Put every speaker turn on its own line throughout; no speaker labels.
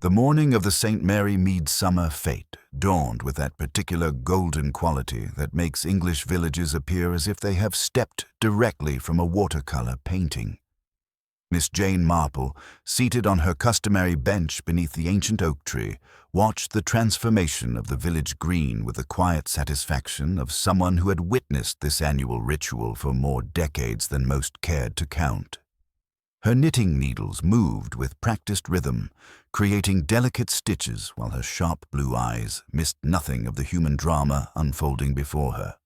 The morning of the St. Mary Mead summer fete dawned with that particular golden quality that makes English villages appear as if they have stepped directly from a watercolor painting. Miss Jane Marple, seated on her customary bench beneath the ancient oak tree, watched the transformation of the village green with the quiet satisfaction of someone who had witnessed this annual ritual for more decades than most cared to count. Her knitting needles moved with practiced rhythm, creating delicate stitches while her sharp blue eyes missed nothing of the human drama unfolding before her.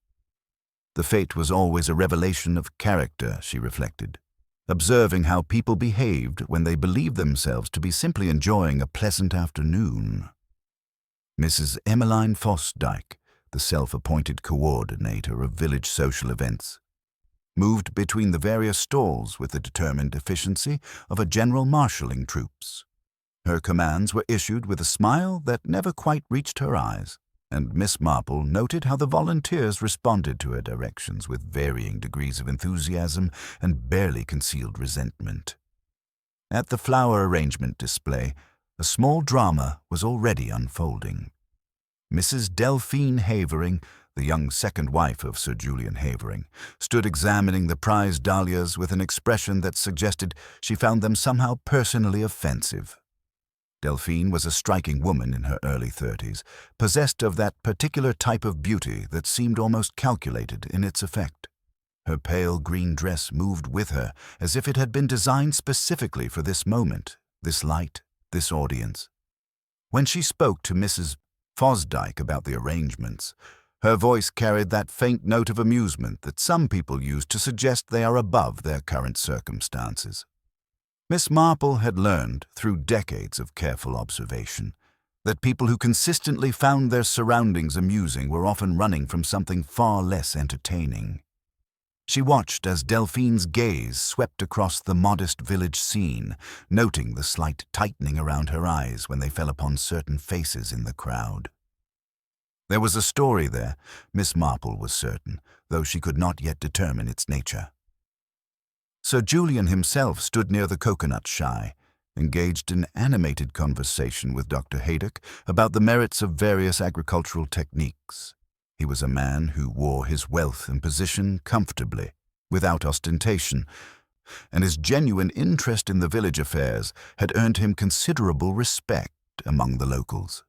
The fete was always a revelation of character, she reflected, observing how people behaved when they believed themselves to be simply enjoying a pleasant afternoon. Mrs. Emmeline Fosdyke, the self-appointed coordinator of village social events, moved between the various stalls with the determined efficiency of a general marshalling troops. Her commands were issued with a smile that never quite reached her eyes, and Miss Marple noted how the volunteers responded to her directions with varying degrees of enthusiasm and barely concealed resentment. At the flower arrangement display, a small drama was already unfolding. Mrs. Delphine Havering, the young second wife of Sir Julian Havering, stood examining the prized dahlias with an expression that suggested she found them somehow personally offensive. Delphine was a striking woman in her early 30s, possessed of that particular type of beauty that seemed almost calculated in its effect. Her pale green dress moved with her as if it had been designed specifically for this moment, this light, this audience. When she spoke to Mrs. Fosdyke about the arrangements, her voice carried that faint note of amusement that some people use to suggest they are above their current circumstances. Miss Marple had learned, through decades of careful observation, that people who consistently found their surroundings amusing were often running from something far less entertaining. She watched as Delphine's gaze swept across the modest village scene, noting the slight tightening around her eyes when they fell upon certain faces in the crowd. There was a story there, Miss Marple was certain, though she could not yet determine its nature. Sir Julian himself stood near the coconut shy, engaged in animated conversation with Dr. Haydock about the merits of various agricultural techniques. He was a man who wore his wealth and position comfortably, without ostentation, and his genuine interest in the village affairs had earned him considerable respect among the locals.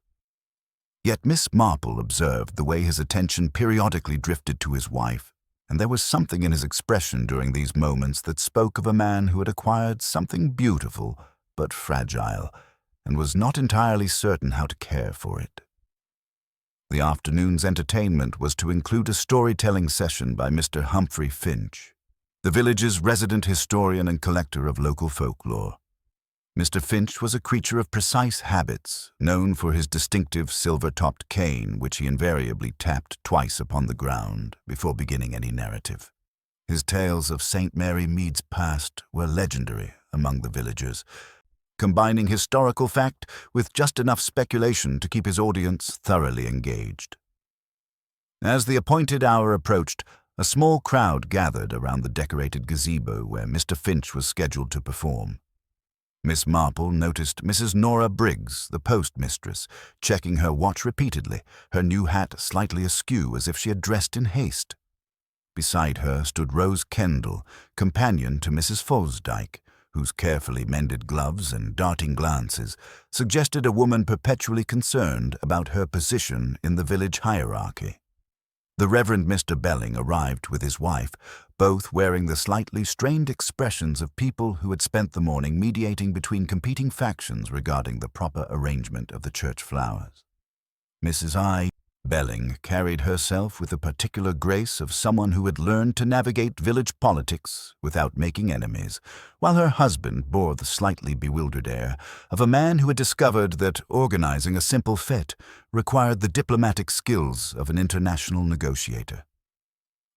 Yet Miss Marple observed the way his attention periodically drifted to his wife, and there was something in his expression during these moments that spoke of a man who had acquired something beautiful but fragile, and was not entirely certain how to care for it. The afternoon's entertainment was to include a storytelling session by Mr. Humphrey Finch, the village's resident historian and collector of local folklore. Mr. Finch was a creature of precise habits, known for his distinctive silver-topped cane, which he invariably tapped twice upon the ground before beginning any narrative. His tales of St. Mary Mead's past were legendary among the villagers, combining historical fact with just enough speculation to keep his audience thoroughly engaged. As the appointed hour approached, a small crowd gathered around the decorated gazebo where Mr. Finch was scheduled to perform. Miss Marple noticed Mrs. Nora Briggs, the postmistress, checking her watch repeatedly, her new hat slightly askew as if she had dressed in haste. Beside her stood Rose Kendall, companion to Mrs. Fosdyke, whose carefully mended gloves and darting glances suggested a woman perpetually concerned about her position in the village hierarchy. The Reverend Mr. Belling arrived with his wife, both wearing the slightly strained expressions of people who had spent the morning mediating between competing factions regarding the proper arrangement of the church flowers. Mrs. I. Belling carried herself with the particular grace of someone who had learned to navigate village politics without making enemies, while her husband bore the slightly bewildered air of a man who had discovered that organizing a simple fete required the diplomatic skills of an international negotiator.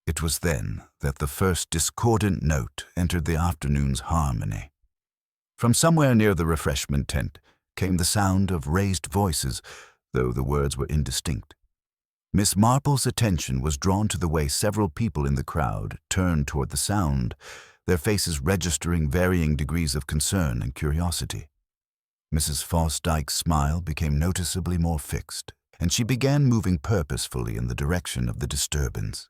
It was then that the first discordant note entered the afternoon's harmony. From somewhere near the refreshment tent came the sound of raised voices, though the words were indistinct. Miss Marple's attention was drawn to the way several people in the crowd turned toward the sound, their faces registering varying degrees of concern and curiosity. Mrs. Fosdyke's smile became noticeably more fixed, and she began moving purposefully in the direction of the disturbance.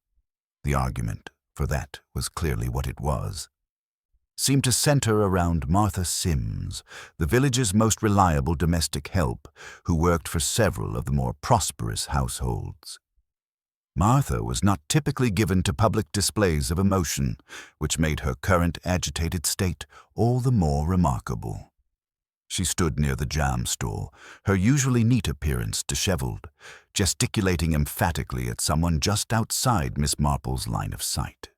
The argument, for that was clearly what it was, seemed to center around Martha Sims, the village's most reliable domestic help, who worked for several of the more prosperous households. Martha was not typically given to public displays of emotion, which made her current agitated state all the more remarkable. She stood near the jam stall, her usually neat appearance disheveled, gesticulating emphatically at someone just outside Miss Marple's line of sight.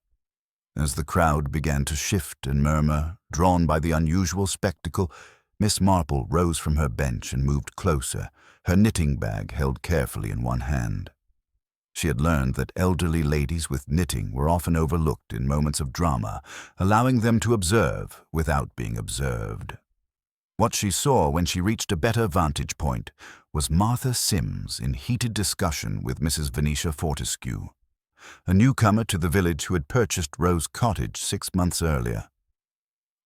As the crowd began to shift and murmur, drawn by the unusual spectacle, Miss Marple rose from her bench and moved closer, her knitting bag held carefully in one hand. She had learned that elderly ladies with knitting were often overlooked in moments of drama, allowing them to observe without being observed. What she saw when she reached a better vantage point was Martha Sims in heated discussion with Mrs. Venetia Fortescue, a newcomer to the village who had purchased Rose Cottage 6 months earlier.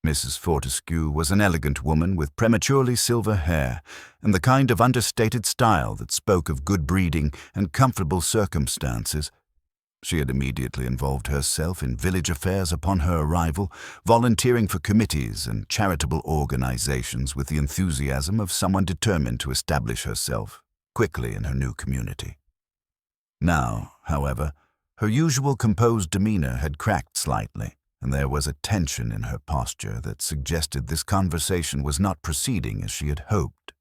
Mrs. Fortescue was an elegant woman with prematurely silver hair and the kind of understated style that spoke of good breeding and comfortable circumstances. She had immediately involved herself in village affairs upon her arrival, volunteering for committees and charitable organizations with the enthusiasm of someone determined to establish herself quickly in her new community. Now, however, her usual composed demeanor had cracked slightly, and there was a tension in her posture that suggested this conversation was not proceeding as she had hoped.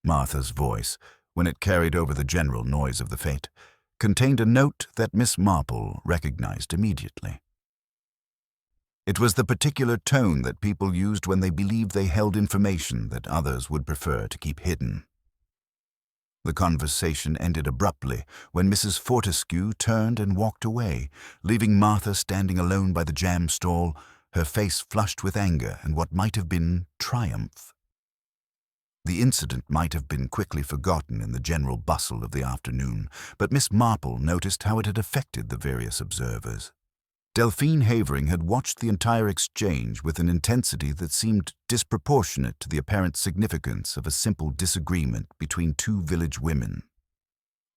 Martha's voice, when it carried over the general noise of the fete, contained a note that Miss Marple recognized immediately. It was the particular tone that people used when they believed they held information that others would prefer to keep hidden. The conversation ended abruptly when Mrs. Fortescue turned and walked away, leaving Martha standing alone by the jam stall, her face flushed with anger and what might have been triumph. The incident might have been quickly forgotten in the general bustle of the afternoon, but Miss Marple noticed how it had affected the various observers. Delphine Havering had watched the entire exchange with an intensity that seemed disproportionate to the apparent significance of a simple disagreement between two village women.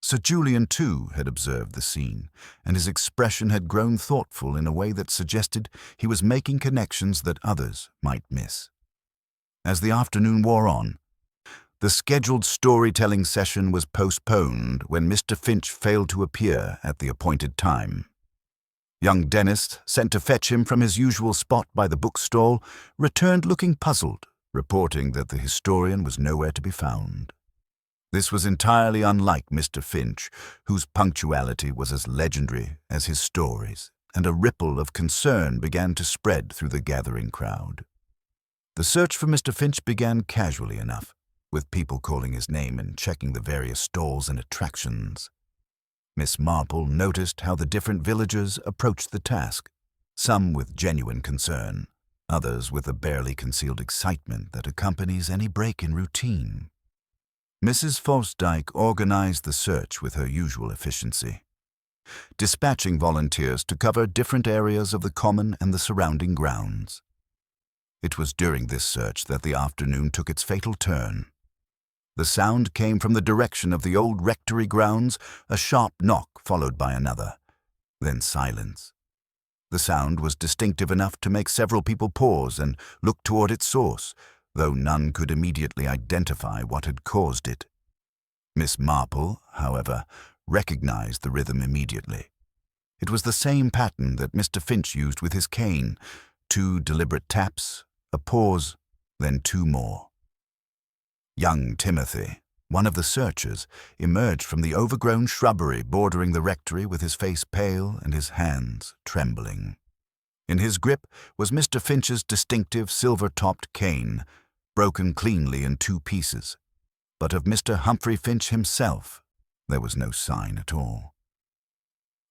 Sir Julian, too, had observed the scene, and his expression had grown thoughtful in a way that suggested he was making connections that others might miss. As the afternoon wore on, the scheduled storytelling session was postponed when Mr. Finch failed to appear at the appointed time. Young Dennis, sent to fetch him from his usual spot by the bookstall, returned looking puzzled, reporting that the historian was nowhere to be found. This was entirely unlike Mr. Finch, whose punctuality was as legendary as his stories, and a ripple of concern began to spread through the gathering crowd. The search for Mr. Finch began casually enough, with people calling his name and checking the various stalls and attractions. Miss Marple noticed how the different villagers approached the task, some with genuine concern, others with the barely concealed excitement that accompanies any break in routine. Mrs. Fosdyke organized the search with her usual efficiency, dispatching volunteers to cover different areas of the common and the surrounding grounds. It was during this search that the afternoon took its fatal turn. The sound came from the direction of the old rectory grounds, a sharp knock followed by another, then silence. The sound was distinctive enough to make several people pause and look toward its source, though none could immediately identify what had caused it. Miss Marple, however, recognized the rhythm immediately. It was the same pattern that Mr. Finch used with his cane: 2 deliberate taps, a pause, then 2 more. Young Timothy, one of the searchers, emerged from the overgrown shrubbery bordering the rectory with his face pale and his hands trembling. In his grip was Mr. Finch's distinctive silver-topped cane, broken cleanly in 2 pieces, but of Mr. Humphrey Finch himself there was no sign at all.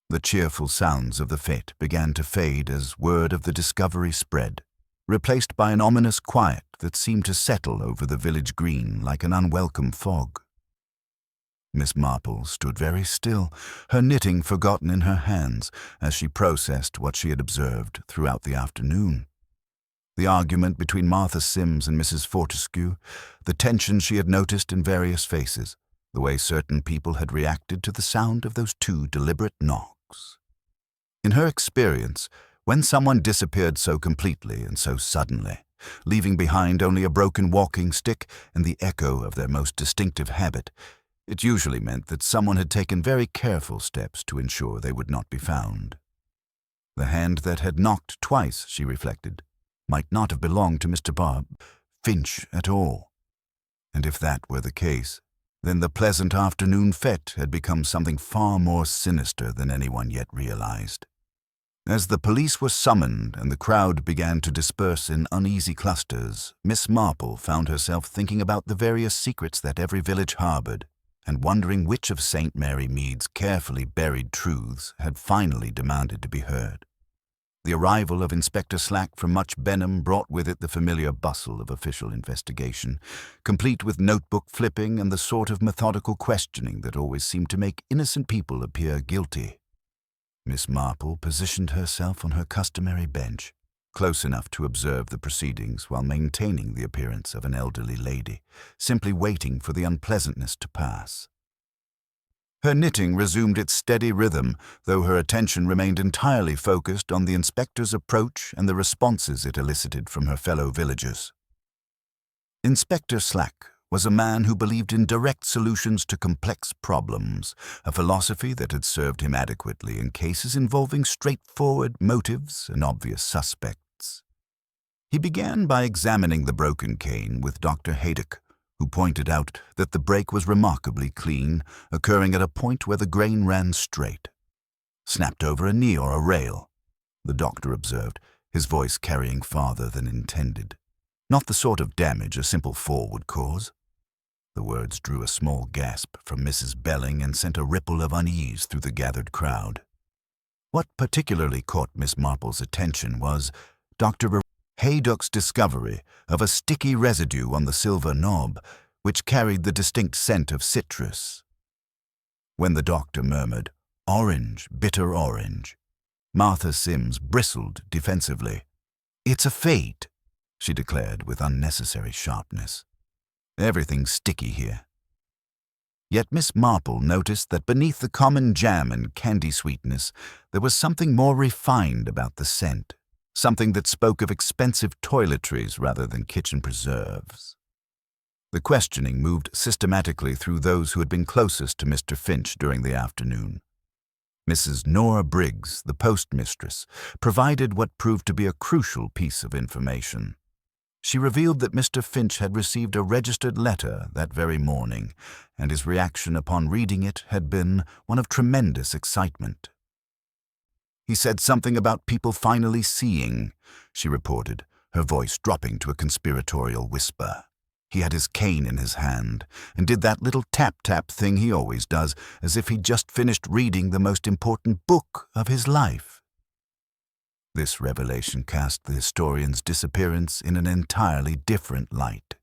The cheerful sounds of the fete began to fade as word of the discovery spread, replaced by an ominous quiet that seemed to settle over the village green like an unwelcome fog. Miss Marple stood very still, her knitting forgotten in her hands, as she processed what she had observed throughout the afternoon. The argument between Martha Sims and Mrs. Fortescue, the tension she had noticed in various faces, the way certain people had reacted to the sound of those two deliberate knocks. In her experience, when someone disappeared so completely and so suddenly, leaving behind only a broken walking stick and the echo of their most distinctive habit, it usually meant that someone had taken very careful steps to ensure they would not be found. The hand that had knocked twice, she reflected, might not have belonged to Mr. Finch at all. And if that were the case, then the pleasant afternoon fete had become something far more sinister than anyone yet realized. As the police were summoned and the crowd began to disperse in uneasy clusters, Miss Marple found herself thinking about the various secrets that every village harbored, and wondering which of St. Mary Mead's carefully buried truths had finally demanded to be heard. The arrival of Inspector Slack from Much Benham brought with it the familiar bustle of official investigation, complete with notebook flipping and the sort of methodical questioning that always seemed to make innocent people appear guilty. Miss Marple positioned herself on her customary bench, close enough to observe the proceedings while maintaining the appearance of an elderly lady, simply waiting for the unpleasantness to pass. Her knitting resumed its steady rhythm, though her attention remained entirely focused on the inspector's approach and the responses it elicited from her fellow villagers. Inspector Slack was a man who believed in direct solutions to complex problems, a philosophy that had served him adequately in cases involving straightforward motives and obvious suspects. He began by examining the broken cane with Dr. Haydock, who pointed out that the break was remarkably clean, occurring at a point where the grain ran straight. Snapped over a knee or a rail, the doctor observed, his voice carrying farther than intended. Not the sort of damage a simple fall would cause. The words drew a small gasp from Mrs. Belling and sent a ripple of unease through the gathered crowd. What particularly caught Miss Marple's attention was Dr. Haydock's discovery of a sticky residue on the silver knob, which carried the distinct scent of citrus. When the doctor murmured, "Orange, bitter orange," Martha Sims bristled defensively. "It's a fate," she declared with unnecessary sharpness. "Everything's sticky here." Yet Miss Marple noticed that beneath the common jam and candy sweetness, there was something more refined about the scent. Something that spoke of expensive toiletries rather than kitchen preserves. The questioning moved systematically through those who had been closest to Mr. Finch during the afternoon. Mrs. Nora Briggs, the postmistress, provided what proved to be a crucial piece of information. She revealed that Mr. Finch had received a registered letter that very morning, and his reaction upon reading it had been one of tremendous excitement. "He said something about people finally seeing," she reported, her voice dropping to a conspiratorial whisper. "He had his cane in his hand, and did that little tap-tap thing he always does, as if he'd just finished reading the most important book of his life." This revelation cast the historian's disappearance in an entirely different light.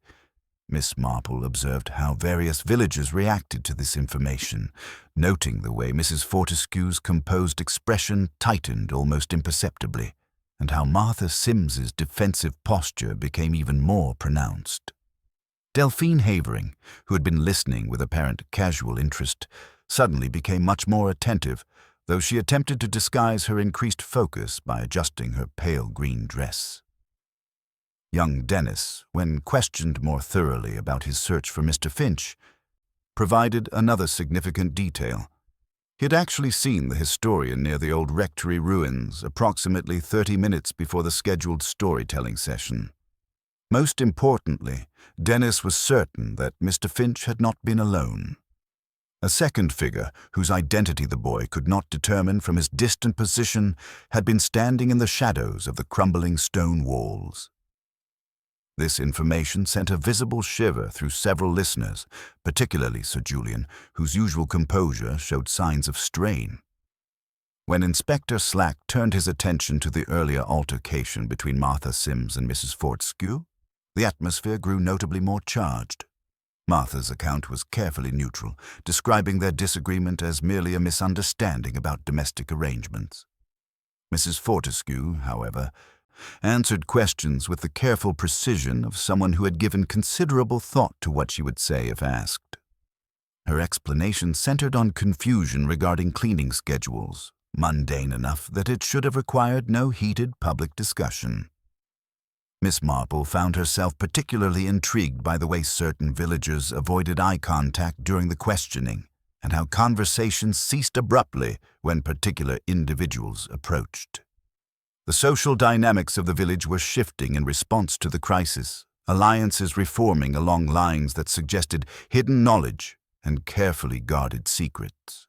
Miss Marple observed how various villagers reacted to this information, noting the way Mrs. Fortescue's composed expression tightened almost imperceptibly, and how Martha Sims's defensive posture became even more pronounced. Delphine Havering, who had been listening with apparent casual interest, suddenly became much more attentive, though she attempted to disguise her increased focus by adjusting her pale green dress. Young Dennis, when questioned more thoroughly about his search for Mr. Finch, provided another significant detail. He had actually seen the historian near the old rectory ruins approximately 30 minutes before the scheduled storytelling session. Most importantly, Dennis was certain that Mr. Finch had not been alone. A second figure, whose identity the boy could not determine from his distant position, had been standing in the shadows of the crumbling stone walls. This information sent a visible shiver through several listeners, particularly Sir Julian, whose usual composure showed signs of strain. When Inspector Slack turned his attention to the earlier altercation between Martha Sims and Mrs. Fortescue, the atmosphere grew notably more charged. Martha's account was carefully neutral, describing their disagreement as merely a misunderstanding about domestic arrangements. Mrs. Fortescue, however, answered questions with the careful precision of someone who had given considerable thought to what she would say if asked. Her explanation centered on confusion regarding cleaning schedules, mundane enough that it should have required no heated public discussion. Miss Marple found herself particularly intrigued by the way certain villagers avoided eye contact during the questioning, and how conversations ceased abruptly when particular individuals approached. The social dynamics of the village were shifting in response to the crisis, alliances reforming along lines that suggested hidden knowledge and carefully guarded secrets.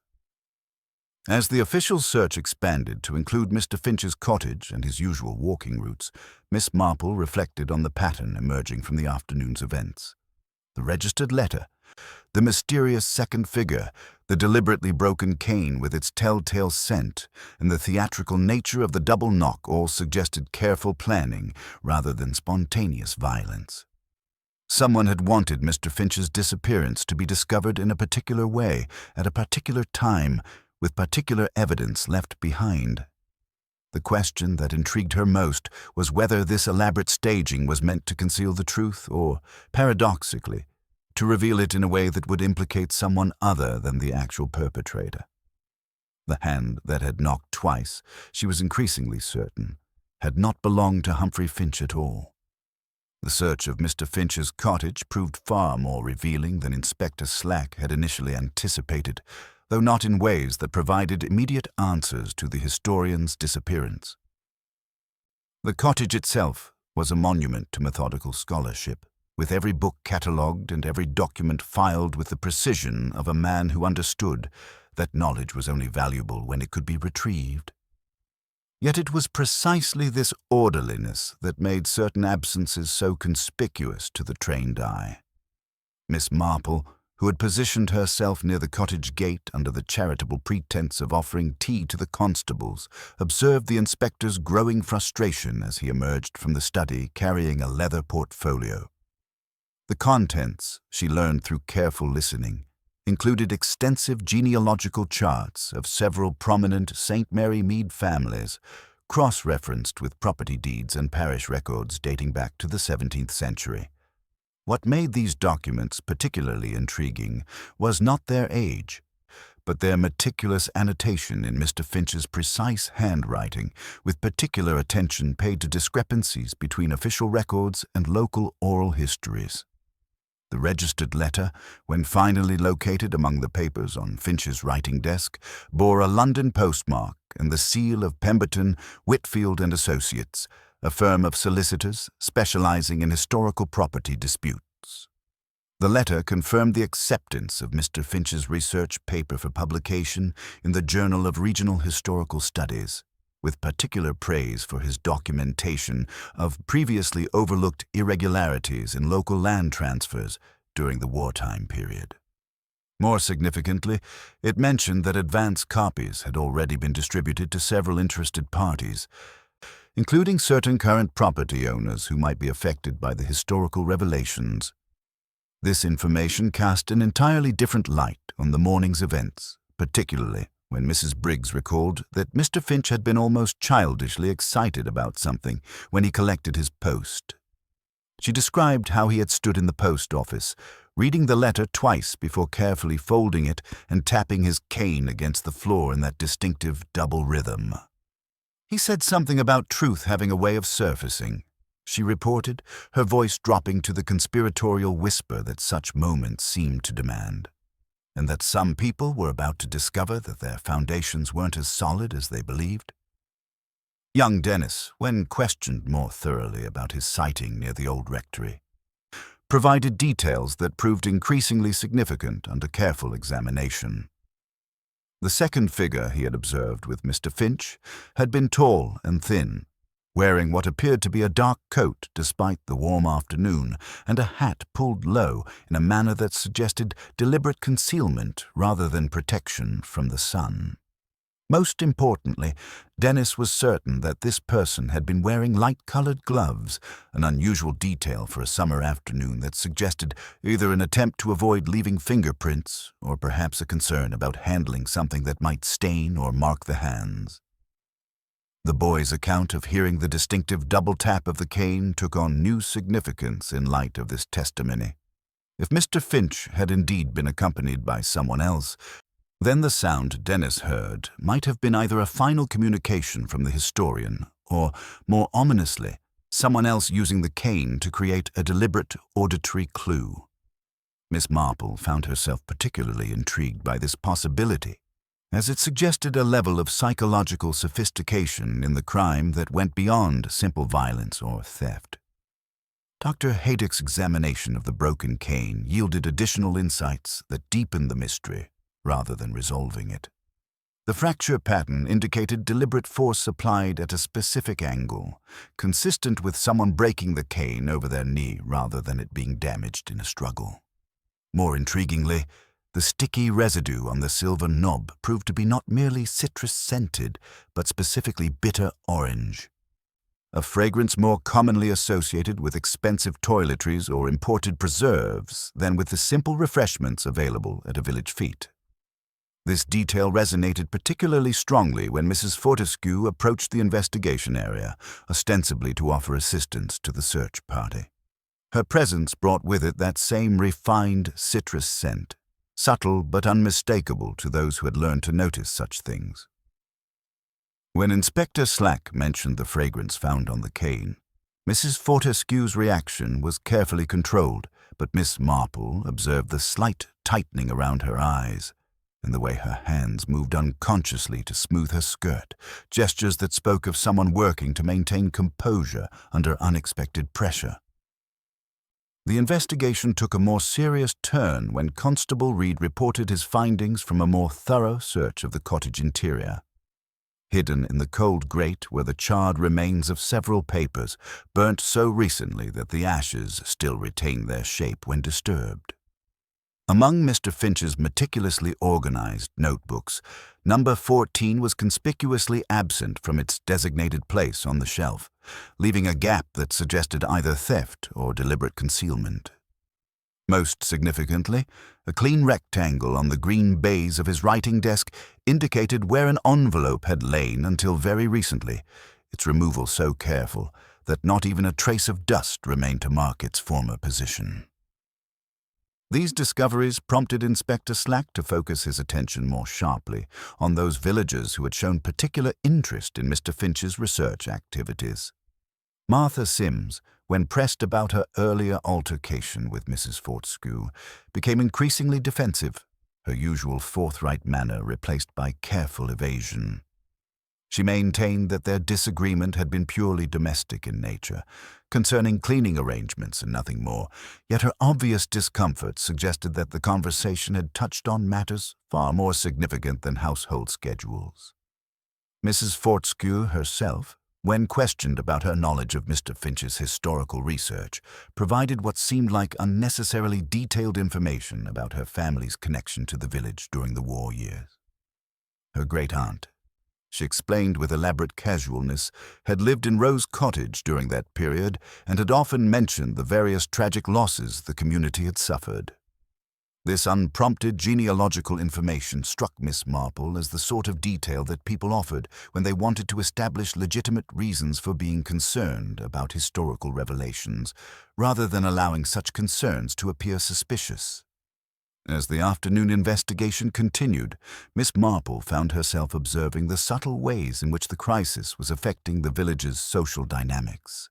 As the official search expanded to include Mr. Finch's cottage and his usual walking routes, Miss Marple reflected on the pattern emerging from the afternoon's events. The registered letter, the mysterious second figure, the deliberately broken cane with its telltale scent, and the theatrical nature of the double knock all suggested careful planning rather than spontaneous violence. Someone had wanted Mr. Finch's disappearance to be discovered in a particular way, at a particular time, with particular evidence left behind. The question that intrigued her most was whether this elaborate staging was meant to conceal the truth or, paradoxically, to reveal it in a way that would implicate someone other than the actual perpetrator. The hand that had knocked twice, she was increasingly certain, had not belonged to Humphrey Finch at all. The search of Mr. Finch's cottage proved far more revealing than Inspector Slack had initially anticipated, though not in ways that provided immediate answers to the historian's disappearance. The cottage itself was a monument to methodical scholarship, with every book catalogued and every document filed with the precision of a man who understood that knowledge was only valuable when it could be retrieved. Yet it was precisely this orderliness that made certain absences so conspicuous to the trained eye. Miss Marple, who had positioned herself near the cottage gate under the charitable pretense of offering tea to the constables, observed the inspector's growing frustration as he emerged from the study carrying a leather portfolio. The contents, she learned through careful listening, included extensive genealogical charts of several prominent St. Mary Mead families, cross-referenced with property deeds and parish records dating back to the 17th century. What made these documents particularly intriguing was not their age, but their meticulous annotation in Mr. Finch's precise handwriting, with particular attention paid to discrepancies between official records and local oral histories. The registered letter, when finally located among the papers on Finch's writing desk, bore a London postmark and the seal of Pemberton, Whitfield and Associates, a firm of solicitors specializing in historical property disputes. The letter confirmed the acceptance of Mr. Finch's research paper for publication in the Journal of Regional Historical Studies, with particular praise for his documentation of previously overlooked irregularities in local land transfers during the wartime period. More significantly, it mentioned that advance copies had already been distributed to several interested parties, including certain current property owners who might be affected by the historical revelations. This information cast an entirely different light on the morning's events, particularly when Mrs. Briggs recalled that Mr. Finch had been almost childishly excited about something when he collected his post. She described how he had stood in the post office, reading the letter twice before carefully folding it and tapping his cane against the floor in that distinctive double rhythm. He said something about truth having a way of surfacing, she reported, her voice dropping to the conspiratorial whisper that such moments seemed to demand, and that some people were about to discover that their foundations weren't as solid as they believed. Young Dennis, when questioned more thoroughly about his sighting near the old rectory, provided details that proved increasingly significant under careful examination. The second figure he had observed with Mr. Finch had been tall and thin, wearing what appeared to be a dark coat despite the warm afternoon, and a hat pulled low in a manner that suggested deliberate concealment rather than protection from the sun. Most importantly, Dennis was certain that this person had been wearing light-colored gloves, an unusual detail for a summer afternoon that suggested either an attempt to avoid leaving fingerprints or perhaps a concern about handling something that might stain or mark the hands. The boy's account of hearing the distinctive double tap of the cane took on new significance in light of this testimony. If Mr. Finch had indeed been accompanied by someone else, then the sound Dennis heard might have been either a final communication from the historian or, more ominously, someone else using the cane to create a deliberate auditory clue. Miss Marple found herself particularly intrigued by this possibility, as it suggested a level of psychological sophistication in the crime that went beyond simple violence or theft. Dr. Haydick's examination of the broken cane yielded additional insights that deepened the mystery rather than resolving it. The fracture pattern indicated deliberate force applied at a specific angle, consistent with someone breaking the cane over their knee rather than it being damaged in a struggle. More intriguingly, the sticky residue on the silver knob proved to be not merely citrus-scented, but specifically bitter orange, a fragrance more commonly associated with expensive toiletries or imported preserves than with the simple refreshments available at a village fete. This detail resonated particularly strongly when Mrs. Fortescue approached the investigation area, ostensibly to offer assistance to the search party. Her presence brought with it that same refined citrus scent, subtle but unmistakable to those who had learned to notice such things. When Inspector Slack mentioned the fragrance found on the cane, Mrs. Fortescue's reaction was carefully controlled, but Miss Marple observed the slight tightening around her eyes and the way her hands moved unconsciously to smooth her skirt, gestures that spoke of someone working to maintain composure under unexpected pressure. The investigation took a more serious turn when Constable Reed reported his findings from a more thorough search of the cottage interior. Hidden in the cold grate were the charred remains of several papers, burnt so recently that the ashes still retained their shape when disturbed. Among Mr. Finch's meticulously organized notebooks, number 14 was conspicuously absent from its designated place on the shelf, leaving a gap that suggested either theft or deliberate concealment. Most significantly, a clean rectangle on the green baize of his writing desk indicated where an envelope had lain until very recently, its removal so careful that not even a trace of dust remained to mark its former position. These discoveries prompted Inspector Slack to focus his attention more sharply on those villagers who had shown particular interest in Mr. Finch's research activities. Martha Sims, when pressed about her earlier altercation with Mrs. Fortescue, became increasingly defensive, her usual forthright manner replaced by careful evasion. She maintained that their disagreement had been purely domestic in nature, concerning cleaning arrangements and nothing more, yet her obvious discomfort suggested that the conversation had touched on matters far more significant than household schedules. Mrs. Fortescue herself, when questioned about her knowledge of Mr. Finch's historical research, provided what seemed like unnecessarily detailed information about her family's connection to the village during the war years. Her great-aunt, she explained with elaborate casualness, had lived in Rose Cottage during that period and had often mentioned the various tragic losses the community had suffered. This unprompted genealogical information struck Miss Marple as the sort of detail that people offered when they wanted to establish legitimate reasons for being concerned about historical revelations, rather than allowing such concerns to appear suspicious. As the afternoon investigation continued, Miss Marple found herself observing the subtle ways in which the crisis was affecting the village's social dynamics.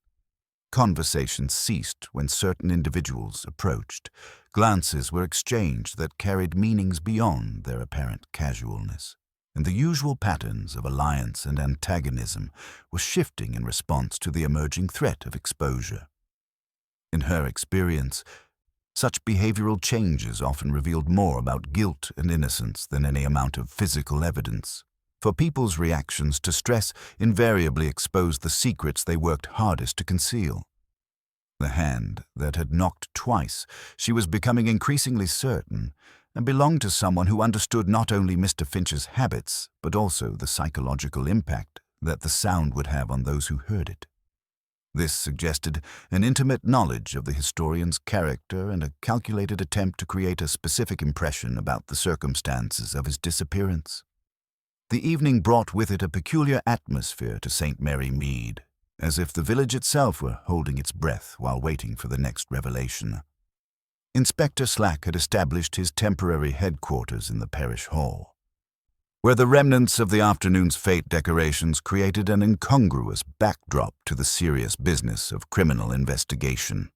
Conversations ceased when certain individuals approached. Glances were exchanged that carried meanings beyond their apparent casualness, and the usual patterns of alliance and antagonism were shifting in response to the emerging threat of exposure. In her experience, such behavioral changes often revealed more about guilt and innocence than any amount of physical evidence, for people's reactions to stress invariably exposed the secrets they worked hardest to conceal. The hand that had knocked twice, she was becoming increasingly certain, and belonged to someone who understood not only Mr. Finch's habits, but also the psychological impact that the sound would have on those who heard it. This suggested an intimate knowledge of the historian's character and a calculated attempt to create a specific impression about the circumstances of his disappearance. The evening brought with it a peculiar atmosphere to St. Mary Mead, as if the village itself were holding its breath while waiting for the next revelation. Inspector Slack had established his temporary headquarters in the parish hall, where the remnants of the afternoon's fete decorations created an incongruous backdrop to the serious business of criminal investigation.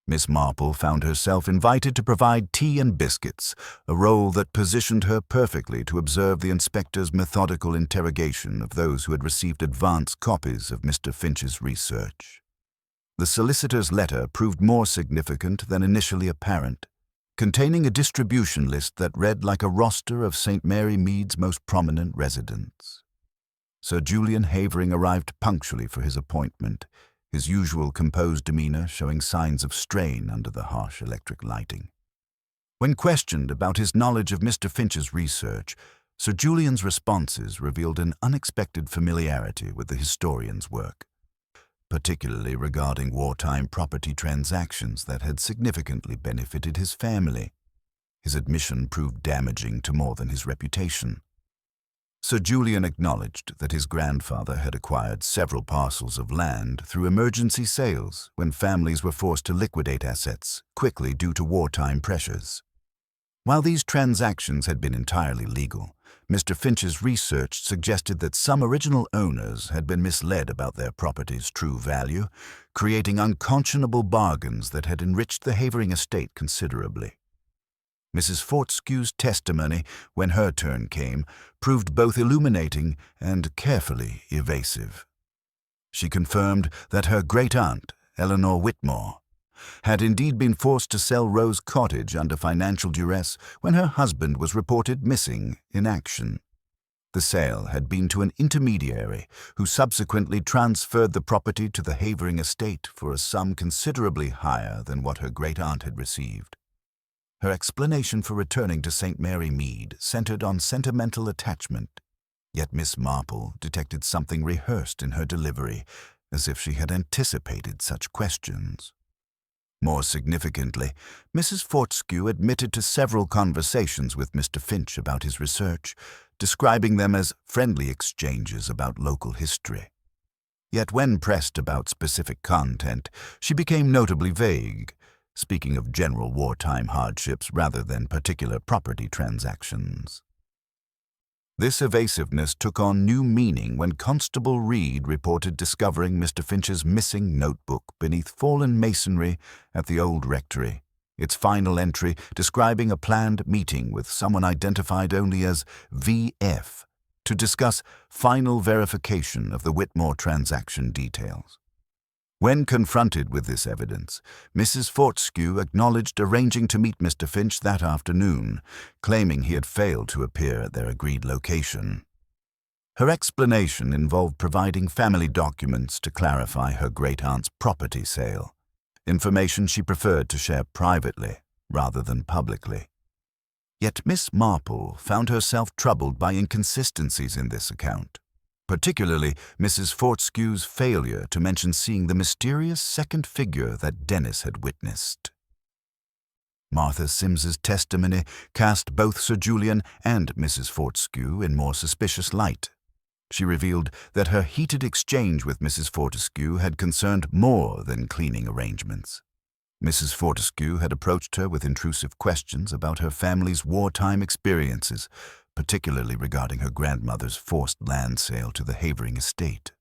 Miss Marple found herself invited to provide tea and biscuits, a role that positioned her perfectly to observe the inspector's methodical interrogation of those who had received advance copies of Mr. Finch's research. The solicitor's letter proved more significant than initially apparent, containing a distribution list that read like a roster of St. Mary Mead's most prominent residents. Sir Julian Havering arrived punctually for his appointment, his usual composed demeanor showing signs of strain under the harsh electric lighting. When questioned about his knowledge of Mr. Finch's research, Sir Julian's responses revealed an unexpected familiarity with the historian's work, particularly regarding wartime property transactions that had significantly benefited his family. His admission proved damaging to more than his reputation. Sir Julian acknowledged that his grandfather had acquired several parcels of land through emergency sales when families were forced to liquidate assets quickly due to wartime pressures. While these transactions had been entirely legal, Mr. Finch's research suggested that some original owners had been misled about their property's true value, creating unconscionable bargains that had enriched the Havering estate considerably. Mrs. Fortescue's testimony, when her turn came, proved both illuminating and carefully evasive. She confirmed that her great-aunt, Eleanor Whitmore, had indeed been forced to sell Rose Cottage under financial duress when her husband was reported missing in action. The sale had been to an intermediary who subsequently transferred the property to the Havering estate for a sum considerably higher than what her great-aunt had received. Her explanation for returning to St. Mary Mead centered on sentimental attachment, yet Miss Marple detected something rehearsed in her delivery, as if she had anticipated such questions. More significantly, Mrs. Fortescue admitted to several conversations with Mr. Finch about his research, describing them as friendly exchanges about local history. Yet when pressed about specific content, she became notably vague, speaking of general wartime hardships rather than particular property transactions. This evasiveness took on new meaning when Constable Reed reported discovering Mr. Finch's missing notebook beneath fallen masonry at the old rectory, its final entry describing a planned meeting with someone identified only as V.F. to discuss final verification of the Whitmore transaction details. When confronted with this evidence, Mrs. Fortescue acknowledged arranging to meet Mr. Finch that afternoon, claiming he had failed to appear at their agreed location. Her explanation involved providing family documents to clarify her great-aunt's property sale, information she preferred to share privately rather than publicly. Yet Miss Marple found herself troubled by inconsistencies in this account, particularly Mrs. Fortescue's failure to mention seeing the mysterious second figure that Dennis had witnessed. Martha Simms's testimony cast both Sir Julian and Mrs. Fortescue in more suspicious light. She revealed that her heated exchange with Mrs. Fortescue had concerned more than cleaning arrangements. Mrs. Fortescue had approached her with intrusive questions about her family's wartime experiences, particularly regarding her grandmother's forced land sale to the Havering estate.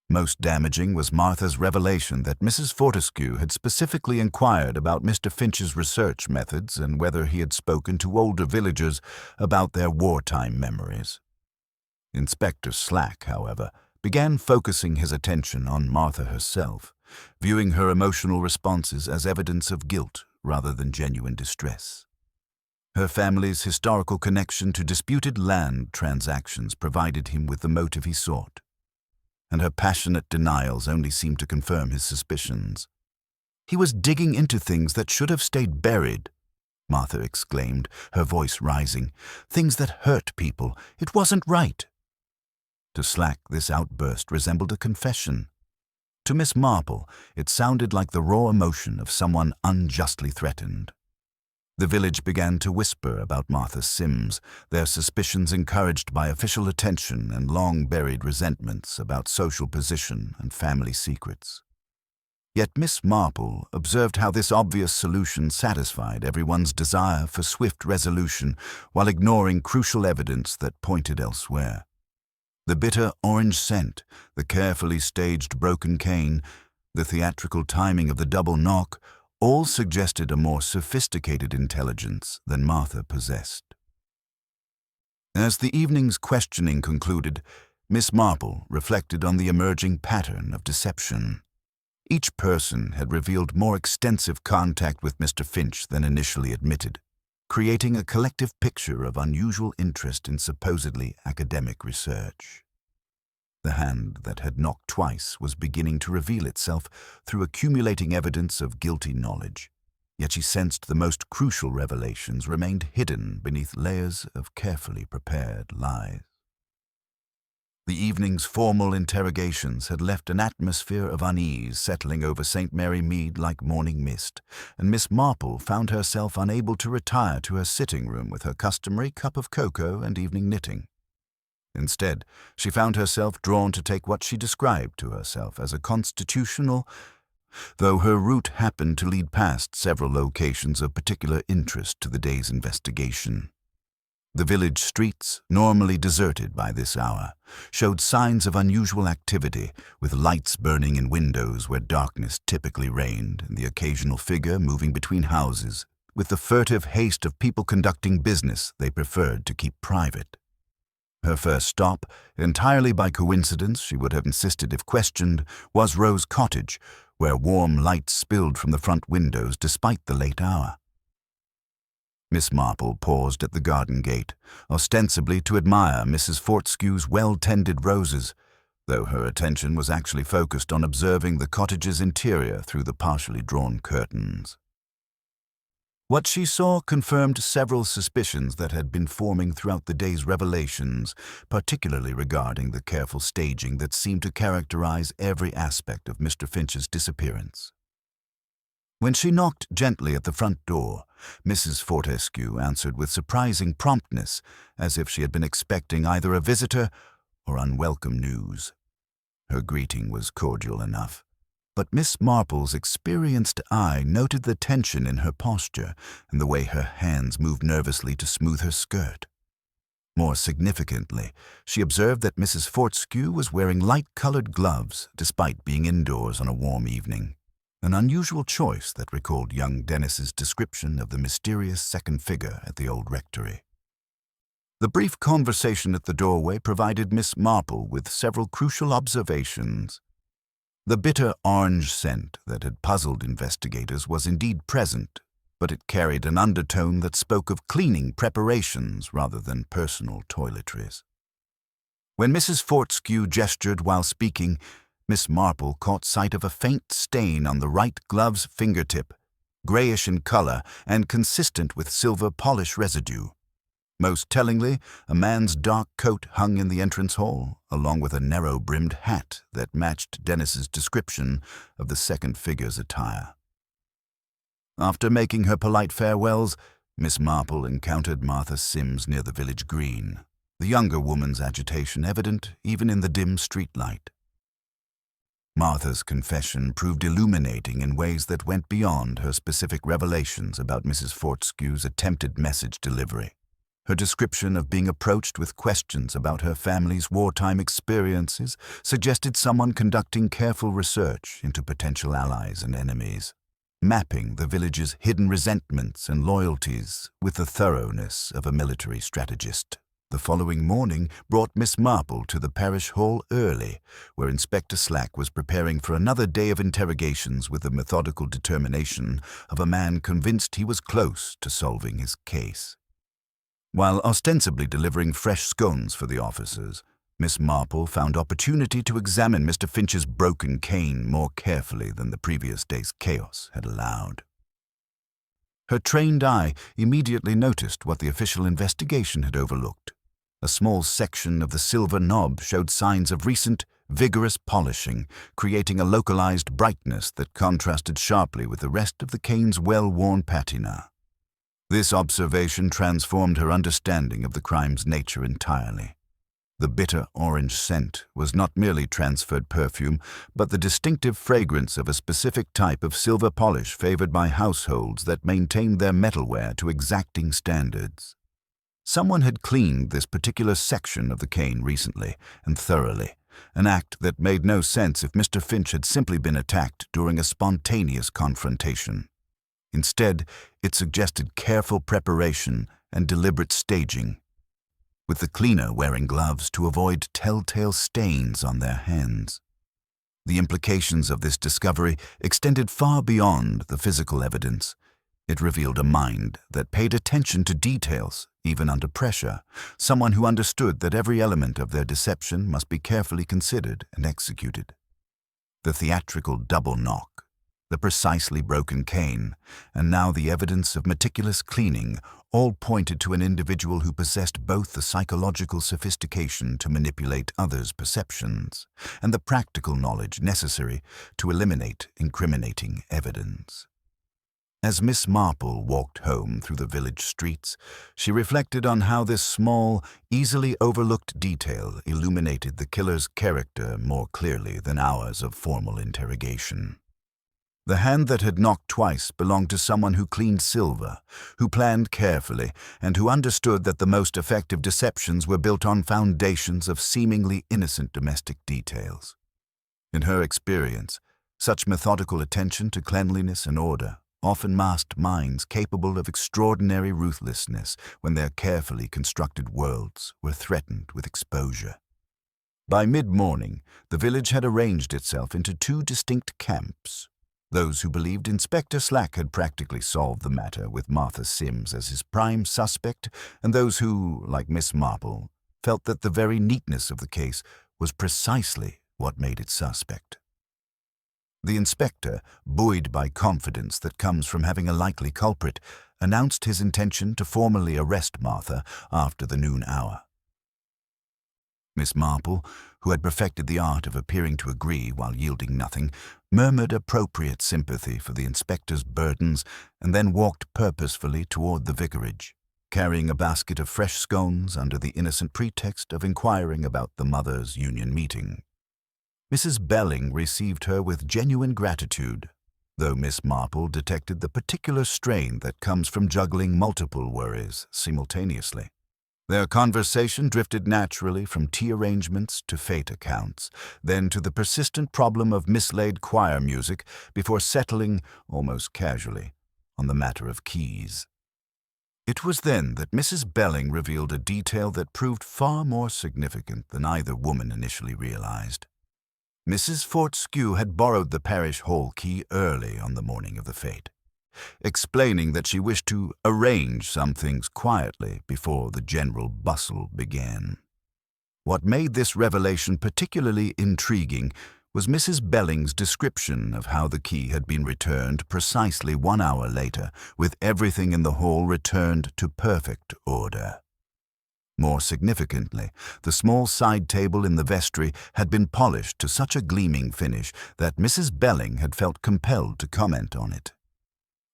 Most damaging was Martha's revelation that Mrs. Fortescue had specifically inquired about Mr. Finch's research methods and whether he had spoken to older villagers about their wartime memories. Inspector Slack, however, began focusing his attention on Martha herself, viewing her emotional responses as evidence of guilt rather than genuine distress. Her family's historical connection to disputed land transactions provided him with the motive he sought, and her passionate denials only seemed to confirm his suspicions. "He was digging into things that should have stayed buried," Martha exclaimed, her voice rising. "Things that hurt people. It wasn't right." To Slack, this outburst resembled a confession. To Miss Marple, it sounded like the raw emotion of someone unjustly threatened. The village began to whisper about Martha Sims, their suspicions encouraged by official attention and long-buried resentments about social position and family secrets. Yet Miss Marple observed how this obvious solution satisfied everyone's desire for swift resolution while ignoring crucial evidence that pointed elsewhere. The bitter orange scent, the carefully staged broken cane, the theatrical timing of the double knock, all suggested a more sophisticated intelligence than Martha possessed. As the evening's questioning concluded, Miss Marple reflected on the emerging pattern of deception. Each person had revealed more extensive contact with Mr. Finch than initially admitted, creating a collective picture of unusual interest in supposedly academic research. The hand that had knocked twice was beginning to reveal itself through accumulating evidence of guilty knowledge, yet she sensed the most crucial revelations remained hidden beneath layers of carefully prepared lies. The evening's formal interrogations had left an atmosphere of unease settling over St. Mary Mead like morning mist, and Miss Marple found herself unable to retire to her sitting room with her customary cup of cocoa and evening knitting. Instead, she found herself drawn to take what she described to herself as a constitutional, though her route happened to lead past several locations of particular interest to the day's investigation. The village streets, normally deserted by this hour, showed signs of unusual activity, with lights burning in windows where darkness typically reigned, and the occasional figure moving between houses, with the furtive haste of people conducting business they preferred to keep private. Her first stop, entirely by coincidence she would have insisted if questioned, was Rose Cottage, where warm light spilled from the front windows despite the late hour. Miss Marple paused at the garden gate, ostensibly to admire Mrs. Fortescue's well-tended roses, though her attention was actually focused on observing the cottage's interior through the partially drawn curtains. What she saw confirmed several suspicions that had been forming throughout the day's revelations, particularly regarding the careful staging that seemed to characterize every aspect of Mr. Finch's disappearance. When she knocked gently at the front door, Mrs. Fortescue answered with surprising promptness, as if she had been expecting either a visitor or unwelcome news. Her greeting was cordial enough, but Miss Marple's experienced eye noted the tension in her posture and the way her hands moved nervously to smooth her skirt. More significantly, she observed that Mrs. Fortescue was wearing light-colored gloves despite being indoors on a warm evening, an unusual choice that recalled young Dennis's description of the mysterious second figure at the old rectory. The brief conversation at the doorway provided Miss Marple with several crucial observations. The bitter orange scent that had puzzled investigators was indeed present, but it carried an undertone that spoke of cleaning preparations rather than personal toiletries. When Mrs. Fortescue gestured while speaking, Miss Marple caught sight of a faint stain on the right glove's fingertip, grayish in color and consistent with silver polish residue. Most tellingly, a man's dark coat hung in the entrance hall, along with a narrow-brimmed hat that matched Dennis's description of the second figure's attire. After making her polite farewells, Miss Marple encountered Martha Sims near the village green, the younger woman's agitation evident even in the dim streetlight. Martha's confession proved illuminating in ways that went beyond her specific revelations about Mrs. Fortescue's attempted message delivery. Her description of being approached with questions about her family's wartime experiences suggested someone conducting careful research into potential allies and enemies, mapping the village's hidden resentments and loyalties with the thoroughness of a military strategist. The following morning brought Miss Marple to the parish hall early, where Inspector Slack was preparing for another day of interrogations with the methodical determination of a man convinced he was close to solving his case. While ostensibly delivering fresh scones for the officers, Miss Marple found opportunity to examine Mr. Finch's broken cane more carefully than the previous day's chaos had allowed. Her trained eye immediately noticed what the official investigation had overlooked. A small section of the silver knob showed signs of recent, vigorous polishing, creating a localized brightness that contrasted sharply with the rest of the cane's well-worn patina. This observation transformed her understanding of the crime's nature entirely. The bitter orange scent was not merely transferred perfume, but the distinctive fragrance of a specific type of silver polish favored by households that maintained their metalware to exacting standards. Someone had cleaned this particular section of the cane recently and thoroughly, an act that made no sense if Mr. Finch had simply been attacked during a spontaneous confrontation. Instead, it suggested careful preparation and deliberate staging, with the cleaner wearing gloves to avoid telltale stains on their hands. The implications of this discovery extended far beyond the physical evidence. It revealed a mind that paid attention to details, even under pressure, someone who understood that every element of their deception must be carefully considered and executed. The theatrical double knock, the precisely broken cane, and now the evidence of meticulous cleaning all pointed to an individual who possessed both the psychological sophistication to manipulate others' perceptions and the practical knowledge necessary to eliminate incriminating evidence. As Miss Marple walked home through the village streets, she reflected on how this small, easily overlooked detail illuminated the killer's character more clearly than hours of formal interrogation. The hand that had knocked twice belonged to someone who cleaned silver, who planned carefully, and who understood that the most effective deceptions were built on foundations of seemingly innocent domestic details. In her experience, such methodical attention to cleanliness and order often masked minds capable of extraordinary ruthlessness when their carefully constructed worlds were threatened with exposure. By mid-morning, the village had arranged itself into two distinct camps. Those who believed Inspector Slack had practically solved the matter with Martha Sims as his prime suspect, and those who, like Miss Marple, felt that the very neatness of the case was precisely what made it suspect. The inspector, buoyed by confidence that comes from having a likely culprit, announced his intention to formally arrest Martha after the noon hour. Miss Marple, who had perfected the art of appearing to agree while yielding nothing, murmured appropriate sympathy for the inspector's burdens and then walked purposefully toward the vicarage, carrying a basket of fresh scones under the innocent pretext of inquiring about the mothers' union meeting. Mrs. Belling received her with genuine gratitude, though Miss Marple detected the particular strain that comes from juggling multiple worries simultaneously. Their conversation drifted naturally from tea arrangements to fete accounts, then to the persistent problem of mislaid choir music, before settling, almost casually, on the matter of keys. It was then that Mrs. Belling revealed a detail that proved far more significant than either woman initially realized. Mrs. Fortescue had borrowed the parish hall key early on the morning of the fete, explaining that she wished to arrange some things quietly before the general bustle began. What made this revelation particularly intriguing was Mrs. Belling's description of how the key had been returned precisely 1 hour later, with everything in the hall returned to perfect order. More significantly, the small side table in the vestry had been polished to such a gleaming finish that Mrs. Belling had felt compelled to comment on it.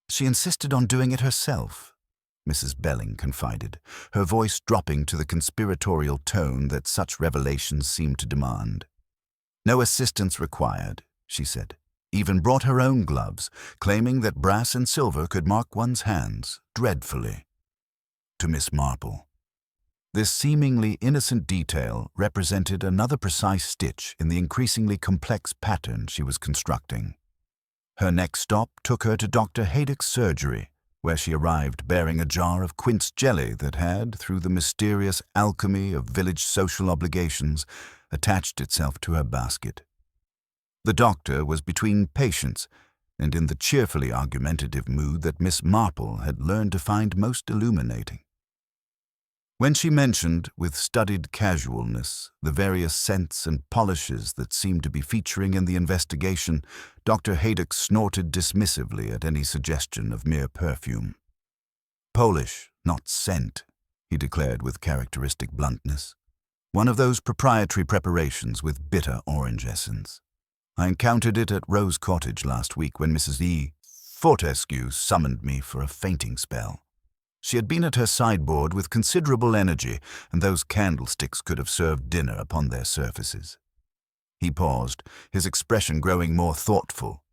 She insisted on doing it herself, Mrs. Belling confided, her voice dropping to the conspiratorial tone that such revelations seemed to demand. No assistance required, she said, even brought her own gloves, claiming that brass and silver could mark one's hands dreadfully. To Miss Marple, this seemingly innocent detail represented another precise stitch in the increasingly complex pattern she was constructing. Her next stop took her to Dr. Haydock's surgery, where she arrived bearing a jar of quince jelly that had, through the mysterious alchemy of village social obligations, attached itself to her basket. The doctor was between patients and in the cheerfully argumentative mood that Miss Marple had learned to find most illuminating. When she mentioned, with studied casualness, the various scents and polishes that seemed to be featuring in the investigation, Dr. Haydock snorted dismissively at any suggestion of mere perfume. "Polish, not scent," he declared with characteristic bluntness. "One of those proprietary preparations with bitter orange essence. I encountered it at Rose Cottage last week when Mrs. Fortescue summoned me for a fainting spell." She had been at her sideboard with considerable energy, and those candlesticks could have served dinner upon their surfaces. He paused, his expression growing more thoughtful.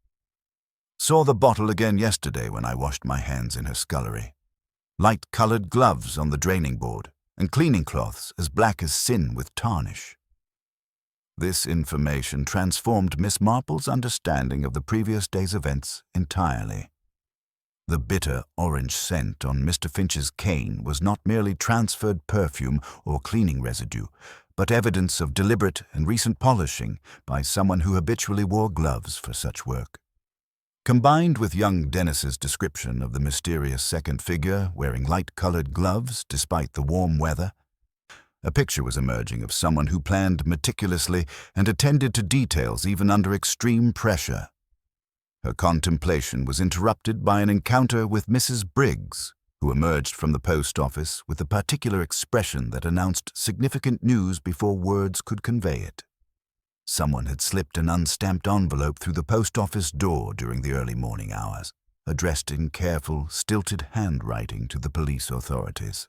Saw the bottle again yesterday when I washed my hands in her scullery. Light-coloured gloves on the draining board, and cleaning cloths as black as sin with tarnish. This information transformed Miss Marple's understanding of the previous day's events entirely. The bitter orange scent on Mr. Finch's cane was not merely transferred perfume or cleaning residue, but evidence of deliberate and recent polishing by someone who habitually wore gloves for such work. Combined with young Dennis's description of the mysterious second figure wearing light-coloured gloves despite the warm weather, a picture was emerging of someone who planned meticulously and attended to details even under extreme pressure. Her contemplation was interrupted by an encounter with Mrs. Briggs, who emerged from the post office with a particular expression that announced significant news before words could convey it. Someone had slipped an unstamped envelope through the post office door during the early morning hours, addressed in careful, stilted handwriting to the police authorities.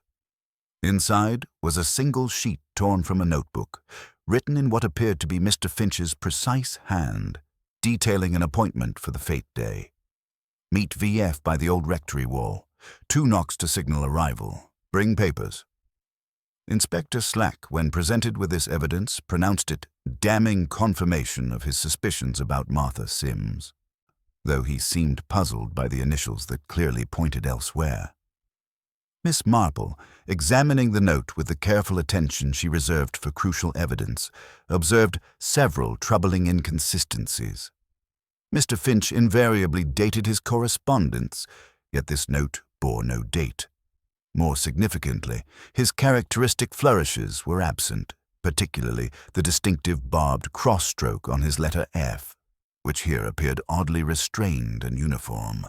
Inside was a single sheet torn from a notebook, written in what appeared to be Mr. Finch's precise hand, detailing an appointment for the fete day. Meet VF by the old rectory wall. 2 knocks to signal arrival. Bring papers. Inspector Slack, when presented with this evidence, pronounced it damning confirmation of his suspicions about Martha Sims, though he seemed puzzled by the initials that clearly pointed elsewhere. Miss Marple, examining the note with the careful attention she reserved for crucial evidence, observed several troubling inconsistencies. Mr. Finch invariably dated his correspondence, yet this note bore no date. More significantly, his characteristic flourishes were absent, particularly the distinctive barbed cross-stroke on his letter F, which here appeared oddly restrained and uniform.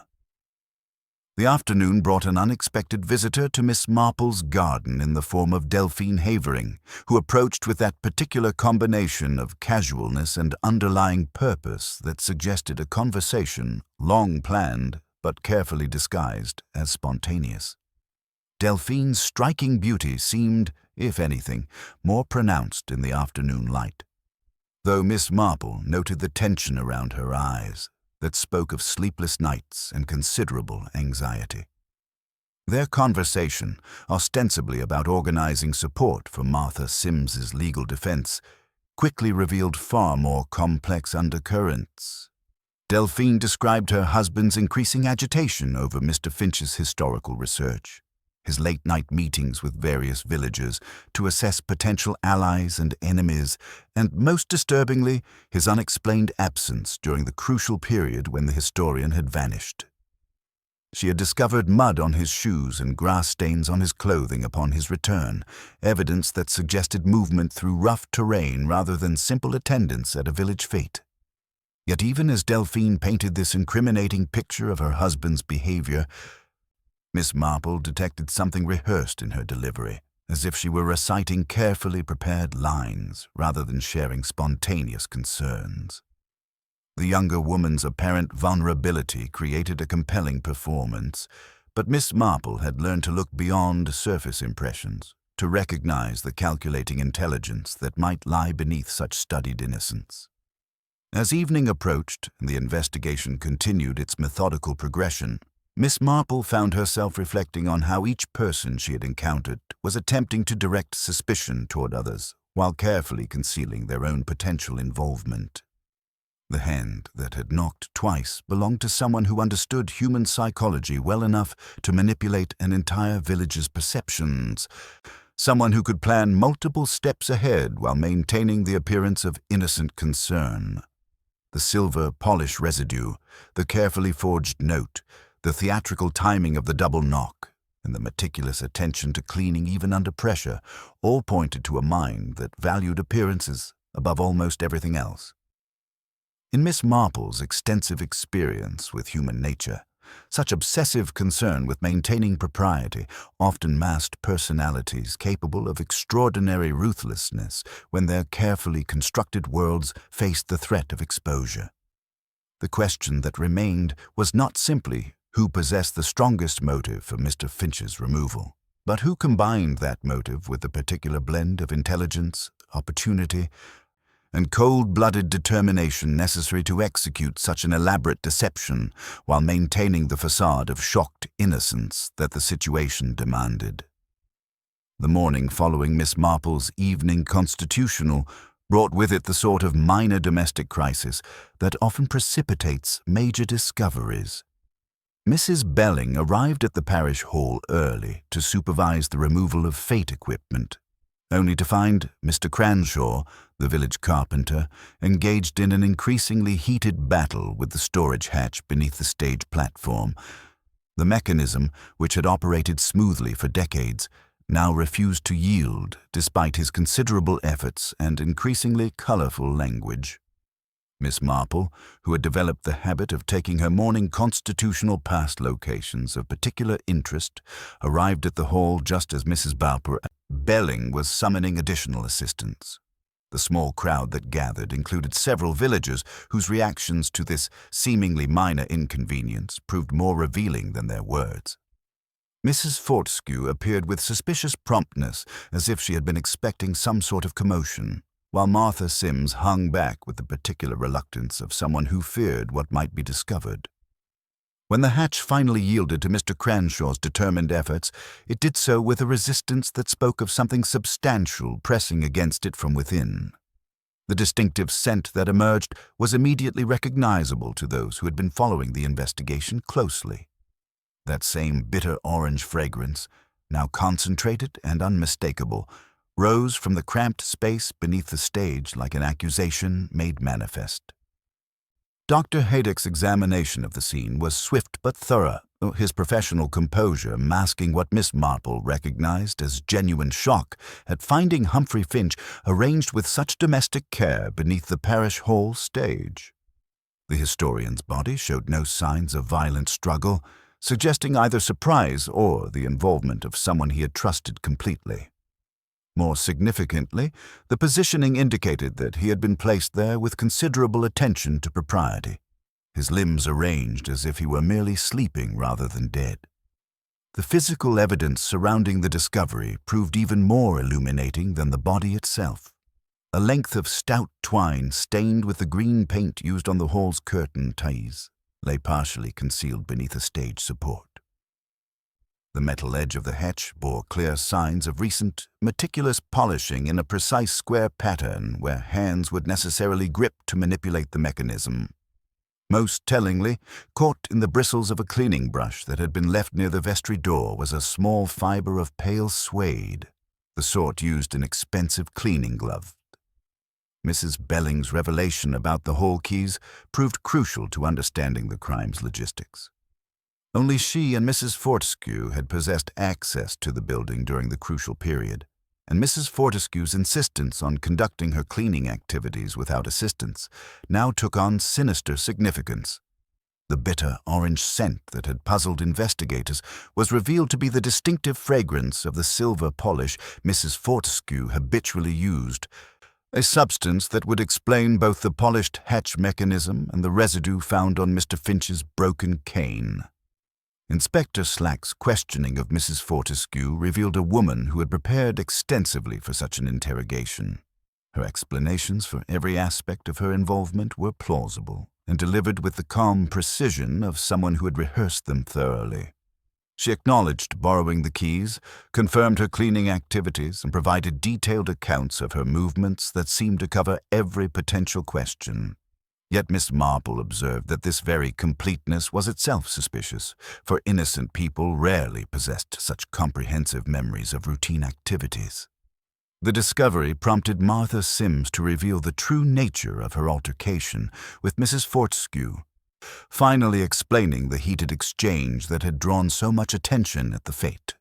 The afternoon brought an unexpected visitor to Miss Marple's garden in the form of Delphine Havering, who approached with that particular combination of casualness and underlying purpose that suggested a conversation long planned but carefully disguised as spontaneous. Delphine's striking beauty seemed, if anything, more pronounced in the afternoon light, though Miss Marple noted the tension around her eyes that spoke of sleepless nights and considerable anxiety. Their conversation, ostensibly about organizing support for Martha Sims's legal defense, quickly revealed far more complex undercurrents. Delphine described her husband's increasing agitation over Mr. Finch's historical research, his late-night meetings with various villagers to assess potential allies and enemies, and, most disturbingly, his unexplained absence during the crucial period when the historian had vanished. She had discovered mud on his shoes and grass stains on his clothing upon his return, evidence that suggested movement through rough terrain rather than simple attendance at a village fete. Yet even as Delphine painted this incriminating picture of her husband's behavior, Miss Marple detected something rehearsed in her delivery, as if she were reciting carefully prepared lines rather than sharing spontaneous concerns. The younger woman's apparent vulnerability created a compelling performance, but Miss Marple had learned to look beyond surface impressions, to recognize the calculating intelligence that might lie beneath such studied innocence. As evening approached and the investigation continued its methodical progression, Miss Marple found herself reflecting on how each person she had encountered was attempting to direct suspicion toward others while carefully concealing their own potential involvement. The hand that had knocked twice belonged to someone who understood human psychology well enough to manipulate an entire village's perceptions, someone who could plan multiple steps ahead while maintaining the appearance of innocent concern. The silver polish residue, the carefully forged note, the theatrical timing of the double knock, and the meticulous attention to cleaning even under pressure, all pointed to a mind that valued appearances above almost everything else. In Miss Marple's extensive experience with human nature, such obsessive concern with maintaining propriety often masked personalities capable of extraordinary ruthlessness when their carefully constructed worlds faced the threat of exposure. The question that remained was not simply Who possessed the strongest motive for Mr. Finch's removal? But who combined that motive with the particular blend of intelligence, opportunity, and cold-blooded determination necessary to execute such an elaborate deception while maintaining the facade of shocked innocence that the situation demanded? The morning following Miss Marple's evening constitutional brought with it the sort of minor domestic crisis that often precipitates major discoveries. Mrs. Belling arrived at the parish hall early to supervise the removal of fete equipment, only to find Mr. Cranshaw, the village carpenter, engaged in an increasingly heated battle with the storage hatch beneath the stage platform. The mechanism, which had operated smoothly for decades, now refused to yield despite his considerable efforts and increasingly colorful language. Miss Marple, who had developed the habit of taking her morning constitutional past locations of particular interest, arrived at the hall just as Mrs. Belling was summoning additional assistance. The small crowd that gathered included several villagers whose reactions to this seemingly minor inconvenience proved more revealing than their words. Mrs. Fortescue appeared with suspicious promptness, as if she had been expecting some sort of commotion, while Martha Sims hung back with the particular reluctance of someone who feared what might be discovered. When the hatch finally yielded to Mr. Cranshaw's determined efforts, it did so with a resistance that spoke of something substantial pressing against it from within. The distinctive scent that emerged was immediately recognizable to those who had been following the investigation closely. That same bitter orange fragrance, now concentrated and unmistakable, rose from the cramped space beneath the stage like an accusation made manifest. Dr. Haydock's examination of the scene was swift but thorough, his professional composure masking what Miss Marple recognized as genuine shock at finding Humphrey Finch arranged with such domestic care beneath the parish hall stage. The historian's body showed no signs of violent struggle, suggesting either surprise or the involvement of someone he had trusted completely. More significantly, the positioning indicated that he had been placed there with considerable attention to propriety, his limbs arranged as if he were merely sleeping rather than dead. The physical evidence surrounding the discovery proved even more illuminating than the body itself. A length of stout twine stained with the green paint used on the hall's curtain ties lay partially concealed beneath a stage support. The metal edge of the hatch bore clear signs of recent, meticulous polishing in a precise square pattern where hands would necessarily grip to manipulate the mechanism. Most tellingly, caught in the bristles of a cleaning brush that had been left near the vestry door was a small fiber of pale suede, the sort used in expensive cleaning gloves. Mrs. Belling's revelation about the hall keys proved crucial to understanding the crime's logistics. Only she and Mrs. Fortescue had possessed access to the building during the crucial period, and Mrs. Fortescue's insistence on conducting her cleaning activities without assistance now took on sinister significance. The bitter orange scent that had puzzled investigators was revealed to be the distinctive fragrance of the silver polish Mrs. Fortescue habitually used, a substance that would explain both the polished hatch mechanism and the residue found on Mr. Finch's broken cane. Inspector Slack's questioning of Mrs. Fortescue revealed a woman who had prepared extensively for such an interrogation. Her explanations for every aspect of her involvement were plausible and delivered with the calm precision of someone who had rehearsed them thoroughly. She acknowledged borrowing the keys, confirmed her cleaning activities, and provided detailed accounts of her movements that seemed to cover every potential question. Yet Miss Marple observed that this very completeness was itself suspicious, for innocent people rarely possessed such comprehensive memories of routine activities. The discovery prompted Martha Sims to reveal the true nature of her altercation with Mrs. Fortescue, finally explaining the heated exchange that had drawn so much attention at the fete.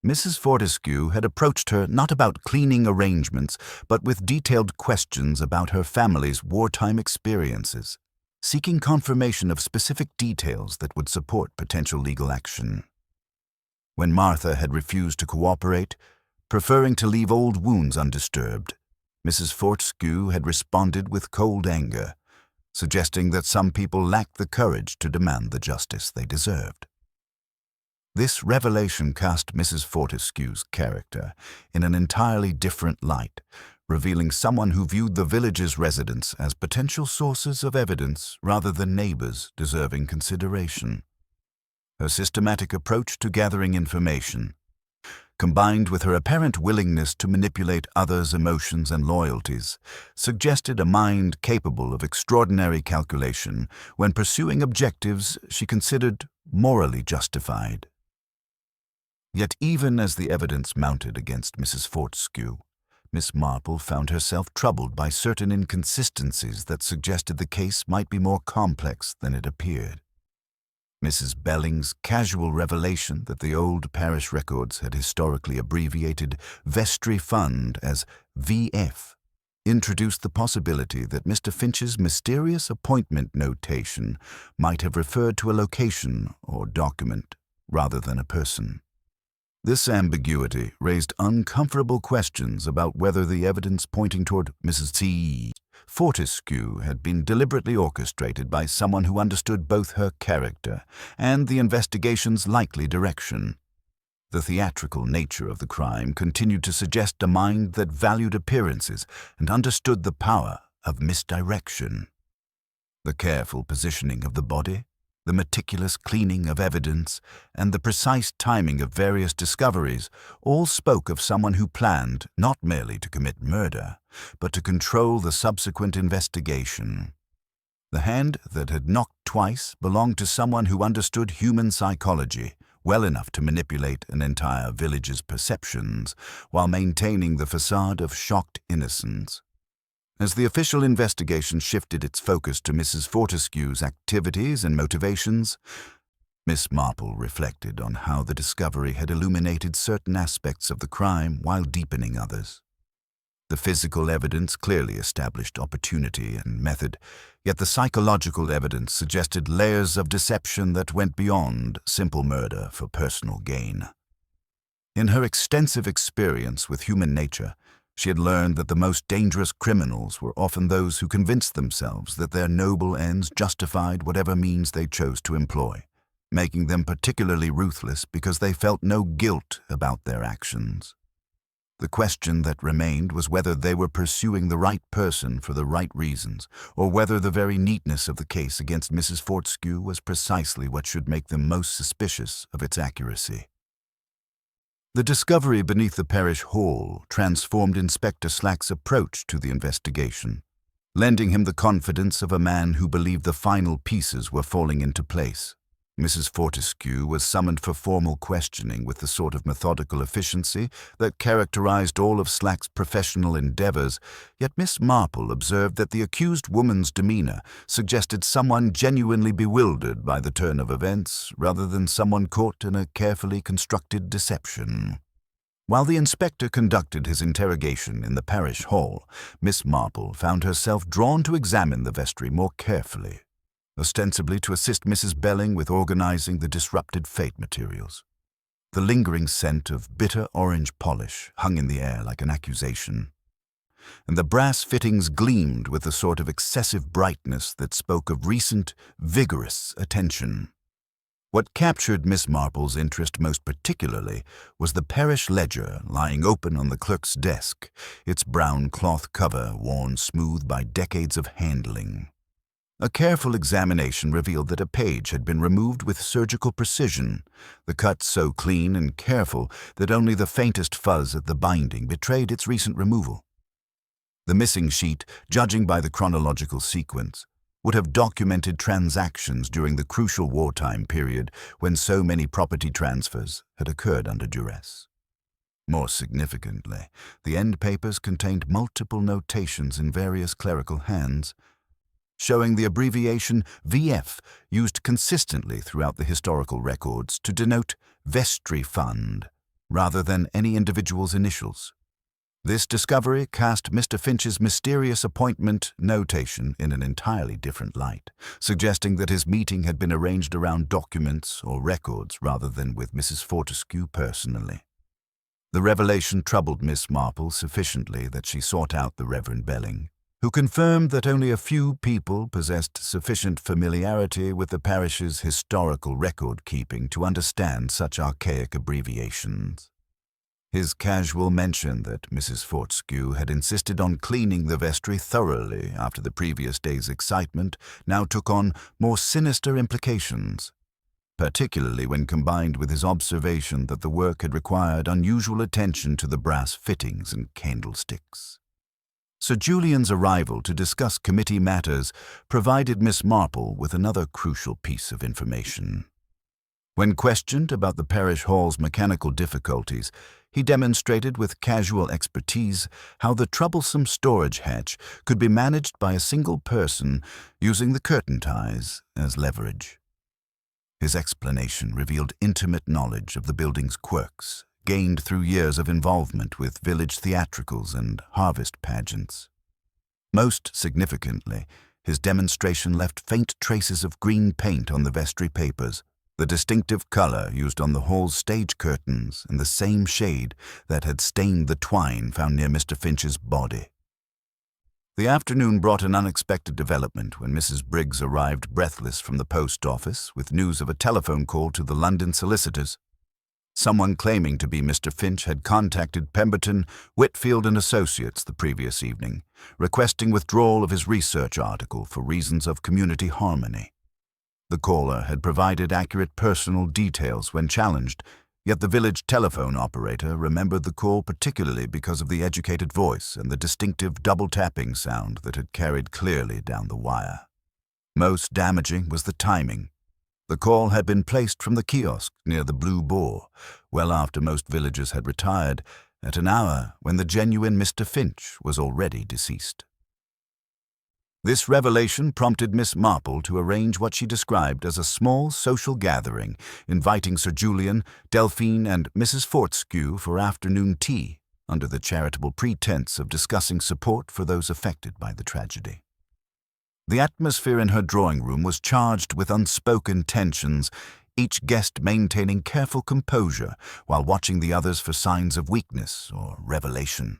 Mrs. Fortescue had approached her not about cleaning arrangements, but with detailed questions about her family's wartime experiences, seeking confirmation of specific details that would support potential legal action. When Martha had refused to cooperate, preferring to leave old wounds undisturbed, Mrs. Fortescue had responded with cold anger, suggesting that some people lacked the courage to demand the justice they deserved. This revelation cast Mrs. Fortescue's character in an entirely different light, revealing someone who viewed the village's residents as potential sources of evidence rather than neighbors deserving consideration. Her systematic approach to gathering information, combined with her apparent willingness to manipulate others' emotions and loyalties, suggested a mind capable of extraordinary calculation when pursuing objectives she considered morally justified. Yet even as the evidence mounted against Mrs. Fortescue, Miss Marple found herself troubled by certain inconsistencies that suggested the case might be more complex than it appeared. Mrs. Belling's casual revelation that the old parish records had historically abbreviated Vestry Fund as VF introduced the possibility that Mr. Finch's mysterious appointment notation might have referred to a location or document rather than a person. This ambiguity raised uncomfortable questions about whether the evidence pointing toward Mrs. C. Fortescue had been deliberately orchestrated by someone who understood both her character and the investigation's likely direction. The theatrical nature of the crime continued to suggest a mind that valued appearances and understood the power of misdirection. The careful positioning of the body, the meticulous cleaning of evidence, and the precise timing of various discoveries all spoke of someone who planned not merely to commit murder, but to control the subsequent investigation. The hand that had knocked twice belonged to someone who understood human psychology well enough to manipulate an entire village's perceptions while maintaining the facade of shocked innocence. As the official investigation shifted its focus to Mrs. Fortescue's activities and motivations, Miss Marple reflected on how the discovery had illuminated certain aspects of the crime while deepening others. The physical evidence clearly established opportunity and method, yet the psychological evidence suggested layers of deception that went beyond simple murder for personal gain. In her extensive experience with human nature, she had learned that the most dangerous criminals were often those who convinced themselves that their noble ends justified whatever means they chose to employ, making them particularly ruthless because they felt no guilt about their actions. The question that remained was whether they were pursuing the right person for the right reasons, or whether the very neatness of the case against Mrs. Fortescue was precisely what should make them most suspicious of its accuracy. The discovery beneath the parish hall transformed Inspector Slack's approach to the investigation, lending him the confidence of a man who believed the final pieces were falling into place. Mrs. Fortescue was summoned for formal questioning with the sort of methodical efficiency that characterized all of Slack's professional endeavors, yet Miss Marple observed that the accused woman's demeanor suggested someone genuinely bewildered by the turn of events rather than someone caught in a carefully constructed deception. While the inspector conducted his interrogation in the parish hall, Miss Marple found herself drawn to examine the vestry more carefully, ostensibly to assist Mrs. Belling with organizing the disrupted fate materials. The lingering scent of bitter orange polish hung in the air like an accusation, and the brass fittings gleamed with the sort of excessive brightness that spoke of recent, vigorous attention. What captured Miss Marple's interest most particularly was the parish ledger lying open on the clerk's desk, its brown cloth cover worn smooth by decades of handling. A careful examination revealed that a page had been removed with surgical precision, the cut so clean and careful that only the faintest fuzz at the binding betrayed its recent removal. The missing sheet, judging by the chronological sequence, would have documented transactions during the crucial wartime period when so many property transfers had occurred under duress. More significantly, the end papers contained multiple notations in various clerical hands, showing the abbreviation VF used consistently throughout the historical records to denote Vestry Fund, rather than any individual's initials. This discovery cast Mr. Finch's mysterious appointment notation in an entirely different light, suggesting that his meeting had been arranged around documents or records rather than with Mrs. Fortescue personally. The revelation troubled Miss Marple sufficiently that she sought out the Reverend Belling. who confirmed that only a few people possessed sufficient familiarity with the parish's historical record-keeping to understand such archaic abbreviations. His casual mention that Mrs. Fortescue had insisted on cleaning the vestry thoroughly after the previous day's excitement now took on more sinister implications, particularly when combined with his observation that the work had required unusual attention to the brass fittings and candlesticks. Sir Julian's arrival to discuss committee matters provided Miss Marple with another crucial piece of information. When questioned about the parish hall's mechanical difficulties, he demonstrated with casual expertise how the troublesome storage hatch could be managed by a single person using the curtain ties as leverage. His explanation revealed intimate knowledge of the building's quirks, gained through years of involvement with village theatricals and harvest pageants. Most significantly, his demonstration left faint traces of green paint on the vestry papers, the distinctive color used on the hall's stage curtains and the same shade that had stained the twine found near Mr. Finch's body. The afternoon brought an unexpected development when Mrs. Briggs arrived breathless from the post office with news of a telephone call to the London solicitors. Someone claiming to be Mr. Finch had contacted Pemberton, Whitfield and Associates the previous evening, requesting withdrawal of his research article for reasons of community harmony. The caller had provided accurate personal details when challenged, yet the village telephone operator remembered the call particularly because of the educated voice and the distinctive double-tapping sound that had carried clearly down the wire. Most damaging was the timing. The call had been placed from the kiosk near the Blue Boar, well after most villagers had retired, at an hour when the genuine Mr. Finch was already deceased. This revelation prompted Miss Marple to arrange what she described as a small social gathering, inviting Sir Julian, Delphine, and Mrs. Fortescue for afternoon tea, under the charitable pretense of discussing support for those affected by the tragedy. The atmosphere in her drawing room was charged with unspoken tensions, each guest maintaining careful composure while watching the others for signs of weakness or revelation.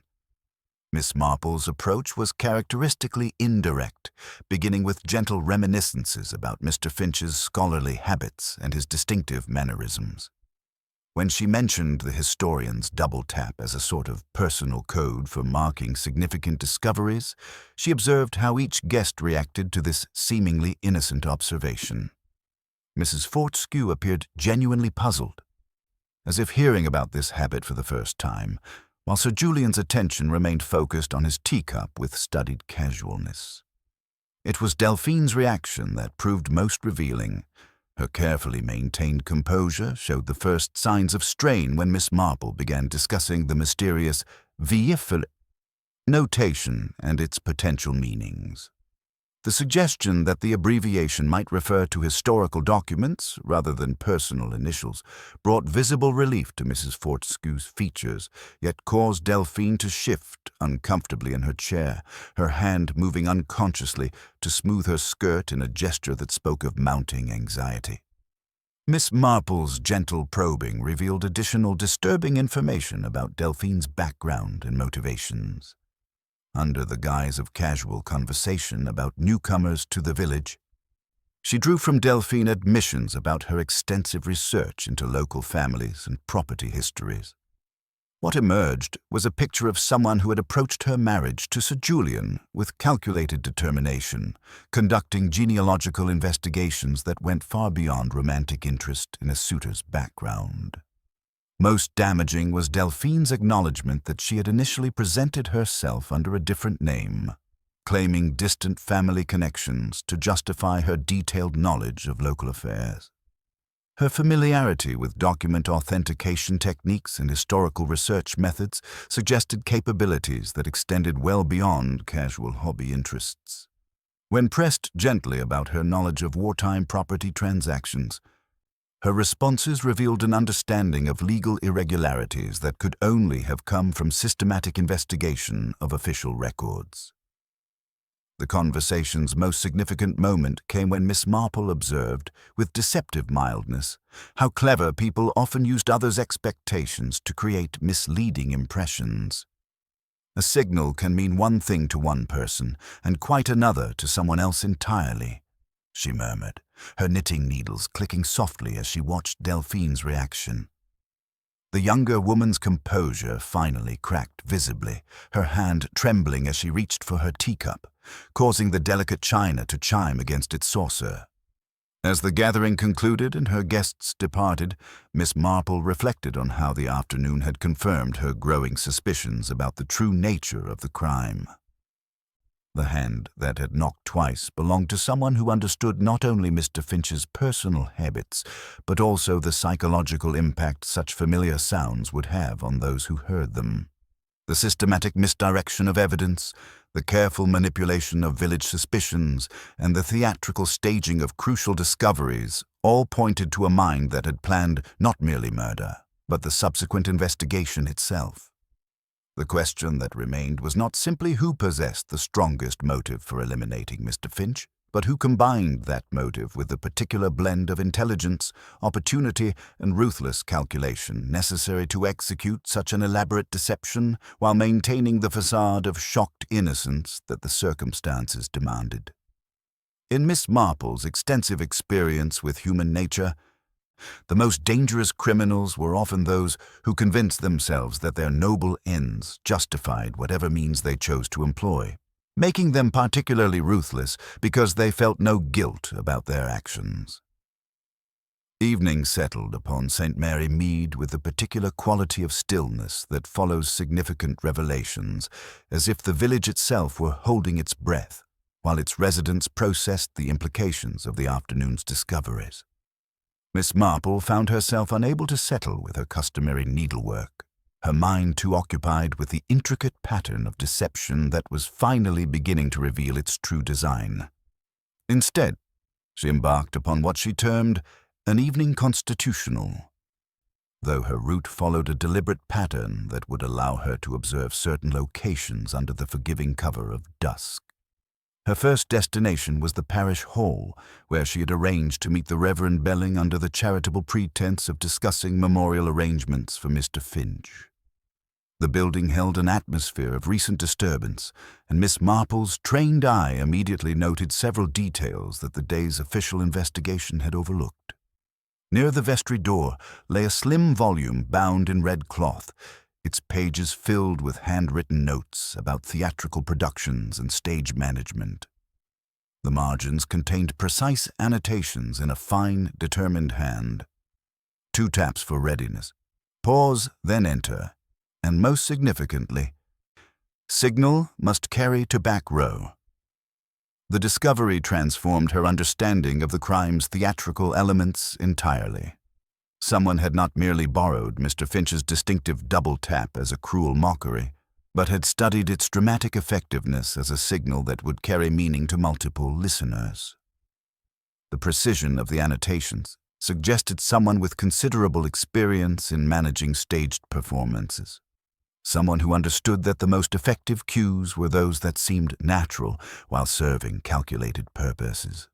Miss Marple's approach was characteristically indirect, beginning with gentle reminiscences about Mr. Finch's scholarly habits and his distinctive mannerisms. When she mentioned the historian's double tap as a sort of personal code for marking significant discoveries, she observed how each guest reacted to this seemingly innocent observation. Mrs. Fortescue appeared genuinely puzzled, as if hearing about this habit for the first time, while Sir Julian's attention remained focused on his teacup with studied casualness. It was Delphine's reaction that proved most revealing. Her carefully maintained composure showed the first signs of strain when Miss Marple began discussing the mysterious VIFL notation and its potential meanings. The suggestion that the abbreviation might refer to historical documents rather than personal initials brought visible relief to Mrs. Fortescue's features, yet caused Delphine to shift uncomfortably in her chair, her hand moving unconsciously to smooth her skirt in a gesture that spoke of mounting anxiety. Miss Marple's gentle probing revealed additional disturbing information about Delphine's background and motivations. Under the guise of casual conversation about newcomers to the village, she drew from Delphine admissions about her extensive research into local families and property histories. What emerged was a picture of someone who had approached her marriage to Sir Julian with calculated determination, conducting genealogical investigations that went far beyond romantic interest in a suitor's background. Most damaging was Delphine's acknowledgement that she had initially presented herself under a different name, claiming distant family connections to justify her detailed knowledge of local affairs. Her familiarity with document authentication techniques and historical research methods suggested capabilities that extended well beyond casual hobby interests. When pressed gently about her knowledge of wartime property transactions, her responses revealed an understanding of legal irregularities that could only have come from systematic investigation of official records. The conversation's most significant moment came when Miss Marple observed, with deceptive mildness, how clever people often used others' expectations to create misleading impressions. A signal can mean one thing to one person and quite another to someone else entirely, she murmured, her knitting needles clicking softly as she watched Delphine's reaction. The younger woman's composure finally cracked visibly, her hand trembling as she reached for her teacup, causing the delicate china to chime against its saucer. As the gathering concluded and her guests departed, Miss Marple reflected on how the afternoon had confirmed her growing suspicions about the true nature of the crime. The hand that had knocked twice belonged to someone who understood not only Mr. Finch's personal habits, but also the psychological impact such familiar sounds would have on those who heard them. The systematic misdirection of evidence, the careful manipulation of village suspicions, and the theatrical staging of crucial discoveries all pointed to a mind that had planned not merely murder, but the subsequent investigation itself. The question that remained was not simply who possessed the strongest motive for eliminating Mr. Finch, but who combined that motive with the particular blend of intelligence, opportunity, and ruthless calculation necessary to execute such an elaborate deception while maintaining the facade of shocked innocence that the circumstances demanded. In Miss Marple's extensive experience with human nature, the most dangerous criminals were often those who convinced themselves that their noble ends justified whatever means they chose to employ, making them particularly ruthless because they felt no guilt about their actions. Evening settled upon St. Mary Mead with the particular quality of stillness that follows significant revelations, as if the village itself were holding its breath while its residents processed the implications of the afternoon's discoveries. Miss Marple found herself unable to settle with her customary needlework, her mind too occupied with the intricate pattern of deception that was finally beginning to reveal its true design. Instead, she embarked upon what she termed an evening constitutional, though her route followed a deliberate pattern that would allow her to observe certain locations under the forgiving cover of dusk. Her first destination was the parish hall, where she had arranged to meet the Reverend Belling under the charitable pretense of discussing memorial arrangements for Mr. Finch. The building held an atmosphere of recent disturbance, and Miss Marple's trained eye immediately noted several details that the day's official investigation had overlooked. Near the vestry door lay a slim volume bound in red cloth, its pages filled with handwritten notes about theatrical productions and stage management. The margins contained precise annotations in a fine, determined hand. 2 taps for readiness. Pause, then enter. And most significantly, signal must carry to back row. The discovery transformed her understanding of the crime's theatrical elements entirely. Someone had not merely borrowed Mr. Finch's distinctive double tap as a cruel mockery, but had studied its dramatic effectiveness as a signal that would carry meaning to multiple listeners. The precision of the annotations suggested someone with considerable experience in managing staged performances, someone who understood that the most effective cues were those that seemed natural while serving calculated purposes.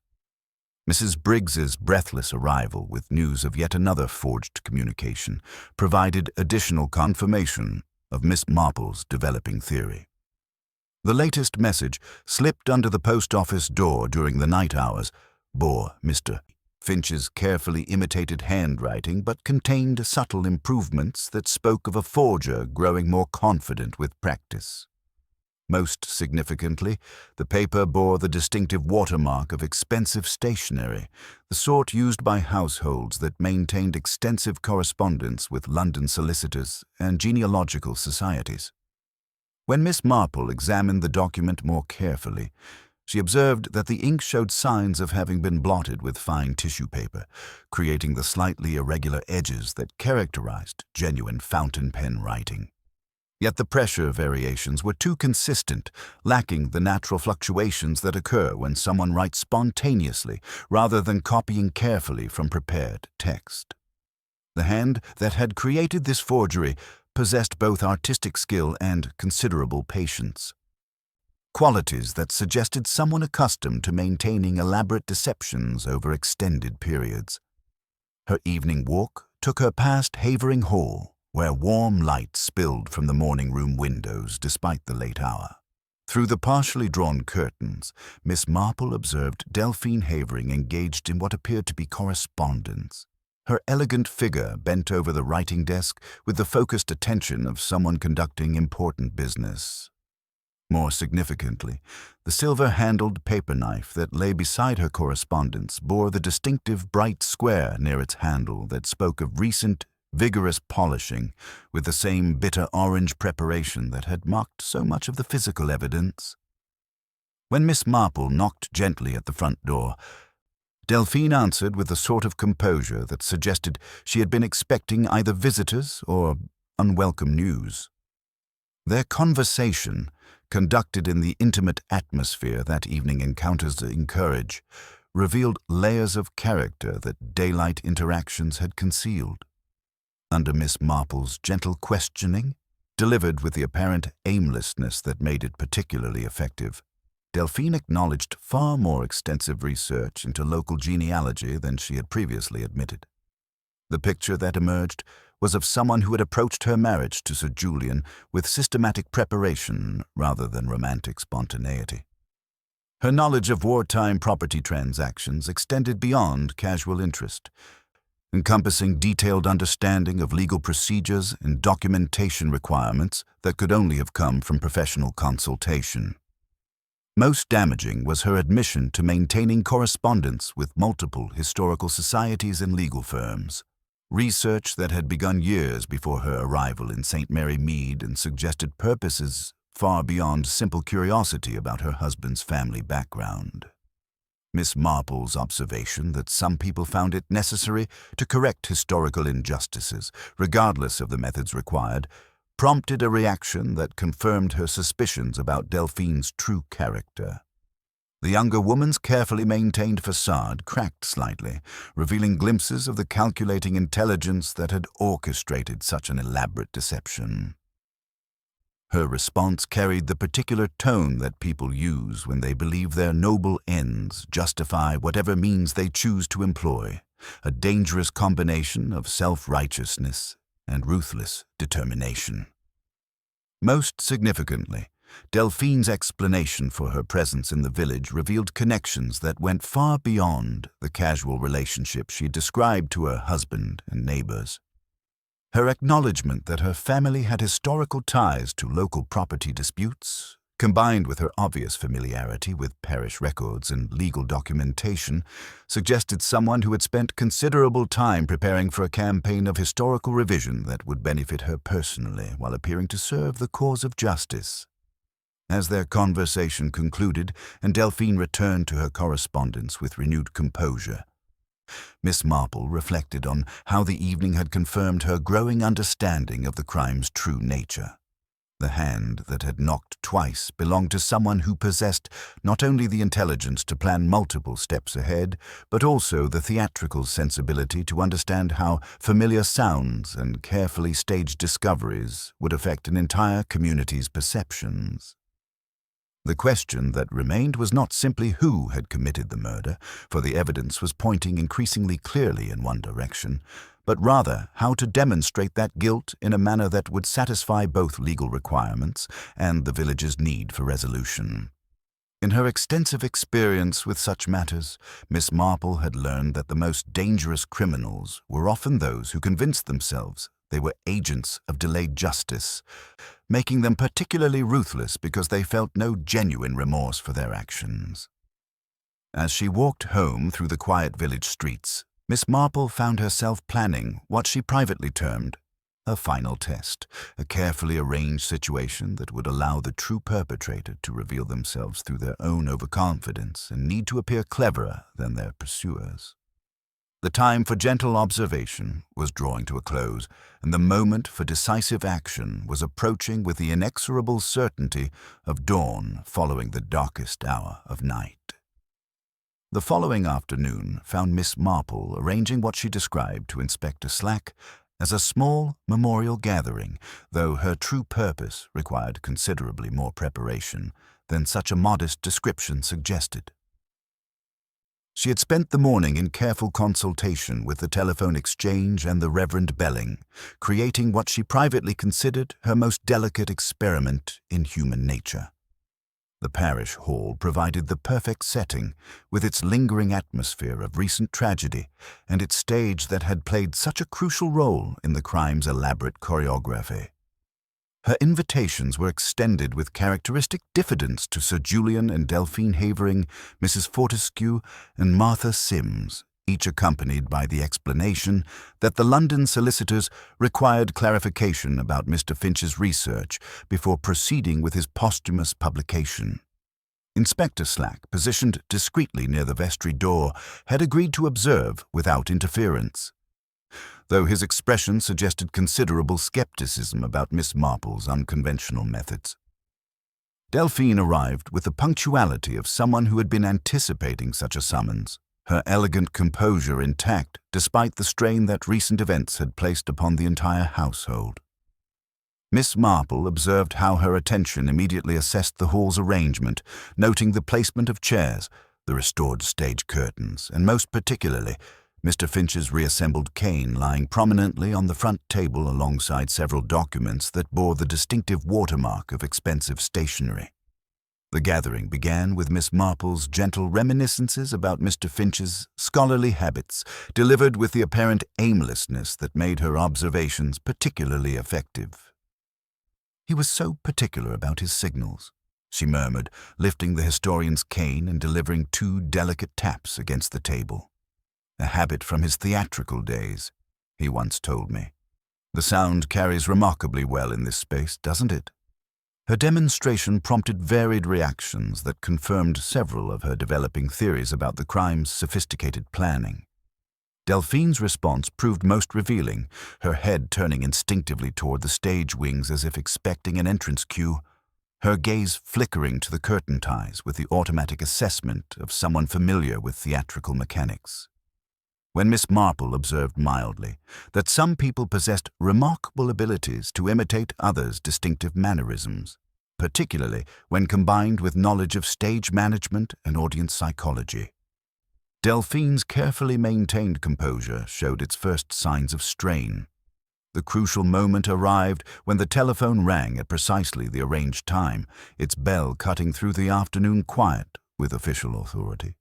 Mrs. Briggs's breathless arrival with news of yet another forged communication provided additional confirmation of Miss Marple's developing theory. The latest message, slipped under the post office door during the night hours, bore Mr. Finch's carefully imitated handwriting but contained subtle improvements that spoke of a forger growing more confident with practice. Most significantly, the paper bore the distinctive watermark of expensive stationery, the sort used by households that maintained extensive correspondence with London solicitors and genealogical societies. When Miss Marple examined the document more carefully, she observed that the ink showed signs of having been blotted with fine tissue paper, creating the slightly irregular edges that characterized genuine fountain pen writing. Yet the pressure variations were too consistent, lacking the natural fluctuations that occur when someone writes spontaneously rather than copying carefully from prepared text. The hand that had created this forgery possessed both artistic skill and considerable patience, qualities that suggested someone accustomed to maintaining elaborate deceptions over extended periods. Her evening walk took her past Havering Hall, where warm light spilled from the morning room windows despite the late hour. Through the partially drawn curtains, Miss Marple observed Delphine Havering engaged in what appeared to be correspondence. Her elegant figure bent over the writing desk with the focused attention of someone conducting important business. More significantly, the silver-handled paper knife that lay beside her correspondence bore the distinctive bright square near its handle that spoke of recent, vigorous polishing with the same bitter orange preparation that had marked so much of the physical evidence. When Miss Marple knocked gently at the front door, Delphine answered with a sort of composure that suggested she had been expecting either visitors or unwelcome news. Their conversation, conducted in the intimate atmosphere that evening encounters encourage, revealed layers of character that daylight interactions had concealed. Under Miss Marple's gentle questioning, delivered with the apparent aimlessness that made it particularly effective, Delphine acknowledged far more extensive research into local genealogy than she had previously admitted. The picture that emerged was of someone who had approached her marriage to Sir Julian with systematic preparation rather than romantic spontaneity. Her knowledge of wartime property transactions extended beyond casual interest, encompassing detailed understanding of legal procedures and documentation requirements that could only have come from professional consultation. Most damaging was her admission to maintaining correspondence with multiple historical societies and legal firms, research that had begun years before her arrival in St. Mary Mead and suggested purposes far beyond simple curiosity about her husband's family background. Miss Marple's observation that some people found it necessary to correct historical injustices, regardless of the methods required, prompted a reaction that confirmed her suspicions about Delphine's true character. The younger woman's carefully maintained facade cracked slightly, revealing glimpses of the calculating intelligence that had orchestrated such an elaborate deception. Her response carried the particular tone that people use when they believe their noble ends justify whatever means they choose to employ, a dangerous combination of self-righteousness and ruthless determination. Most significantly, Delphine's explanation for her presence in the village revealed connections that went far beyond the casual relationship she described to her husband and neighbors. Her acknowledgement that her family had historical ties to local property disputes, combined with her obvious familiarity with parish records and legal documentation, suggested someone who had spent considerable time preparing for a campaign of historical revision that would benefit her personally while appearing to serve the cause of justice. As their conversation concluded and Delphine returned to her correspondence with renewed composure, Miss Marple reflected on how the evening had confirmed her growing understanding of the crime's true nature. The hand that had knocked twice belonged to someone who possessed not only the intelligence to plan multiple steps ahead, but also the theatrical sensibility to understand how familiar sounds and carefully staged discoveries would affect an entire community's perceptions. The question that remained was not simply who had committed the murder, for the evidence was pointing increasingly clearly in one direction, but rather how to demonstrate that guilt in a manner that would satisfy both legal requirements and the village's need for resolution. In her extensive experience with such matters, Miss Marple had learned that the most dangerous criminals were often those who convinced themselves they were agents of delayed justice, making them particularly ruthless because they felt no genuine remorse for their actions. As she walked home through the quiet village streets, Miss Marple found herself planning what she privately termed a final test, a carefully arranged situation that would allow the true perpetrator to reveal themselves through their own overconfidence and need to appear cleverer than their pursuers. The time for gentle observation was drawing to a close, and the moment for decisive action was approaching with the inexorable certainty of dawn following the darkest hour of night. The following afternoon found Miss Marple arranging what she described to Inspector Slack as a small memorial gathering, though her true purpose required considerably more preparation than such a modest description suggested. She had spent the morning in careful consultation with the telephone exchange and the Reverend Belling, creating what she privately considered her most delicate experiment in human nature. The parish hall provided the perfect setting, with its lingering atmosphere of recent tragedy and its stage that had played such a crucial role in the crime's elaborate choreography. Her invitations were extended with characteristic diffidence to Sir Julian and Delphine Havering, Mrs. Fortescue, and Martha Sims, each accompanied by the explanation that the London solicitors required clarification about Mr. Finch's research before proceeding with his posthumous publication. Inspector Slack, positioned discreetly near the vestry door, had agreed to observe without interference, though his expression suggested considerable skepticism about Miss Marple's unconventional methods. Delphine arrived with the punctuality of someone who had been anticipating such a summons, her elegant composure intact despite the strain that recent events had placed upon the entire household. Miss Marple observed how her attention immediately assessed the hall's arrangement, noting the placement of chairs, the restored stage curtains, and most particularly, Mr. Finch's reassembled cane lying prominently on the front table alongside several documents that bore the distinctive watermark of expensive stationery. The gathering began with Miss Marple's gentle reminiscences about Mr. Finch's scholarly habits, delivered with the apparent aimlessness that made her observations particularly effective. "He was so particular about his signals," she murmured, lifting the historian's cane and delivering 2 delicate taps against the table. "A habit from his theatrical days," he once told me. "The sound carries remarkably well in this space, doesn't it?" Her demonstration prompted varied reactions that confirmed several of her developing theories about the crime's sophisticated planning. Delphine's response proved most revealing, her head turning instinctively toward the stage wings as if expecting an entrance cue, her gaze flickering to the curtain ties with the automatic assessment of someone familiar with theatrical mechanics. When Miss Marple observed mildly that some people possessed remarkable abilities to imitate others' distinctive mannerisms, particularly when combined with knowledge of stage management and audience psychology, Delphine's carefully maintained composure showed its first signs of strain. The crucial moment arrived when the telephone rang at precisely the arranged time, its bell cutting through the afternoon quiet with official authority.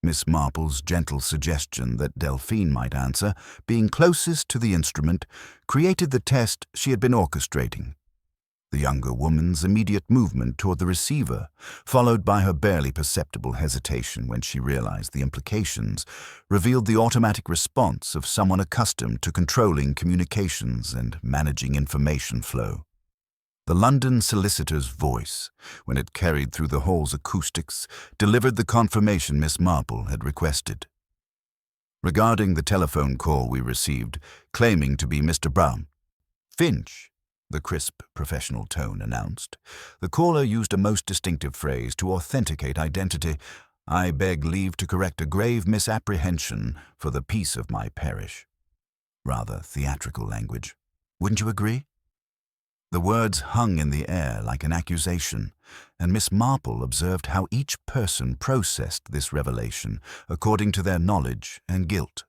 Miss Marple's gentle suggestion that Delphine might answer, being closest to the instrument, created the test she had been orchestrating. The younger woman's immediate movement toward the receiver, followed by her barely perceptible hesitation when she realized the implications, revealed the automatic response of someone accustomed to controlling communications and managing information flow. The London solicitor's voice, when it carried through the hall's acoustics, delivered the confirmation Miss Marple had requested. "Regarding the telephone call we received, claiming to be Mr. Brown." "Finch," the crisp professional tone announced. The caller used a most distinctive phrase to authenticate identity. "I beg leave to correct a grave misapprehension for the peace of my parish." Rather theatrical language. Wouldn't you agree? The words hung in the air like an accusation, and Miss Marple observed how each person processed this revelation according to their knowledge and guilt.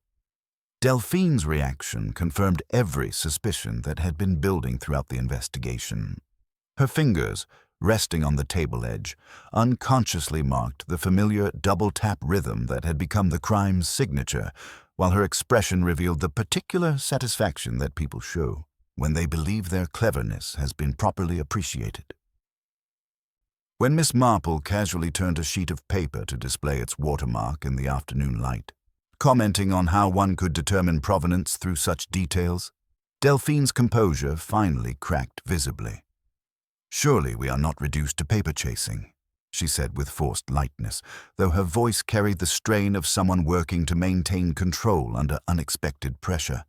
Delphine's reaction confirmed every suspicion that had been building throughout the investigation. Her fingers, resting on the table edge, unconsciously marked the familiar double-tap rhythm that had become the crime's signature, while her expression revealed the particular satisfaction that people show when they believe their cleverness has been properly appreciated. When Miss Marple casually turned a sheet of paper to display its watermark in the afternoon light, commenting on how one could determine provenance through such details, Delphine's composure finally cracked visibly. "Surely we are not reduced to paper chasing," she said with forced lightness, though her voice carried the strain of someone working to maintain control under unexpected pressure.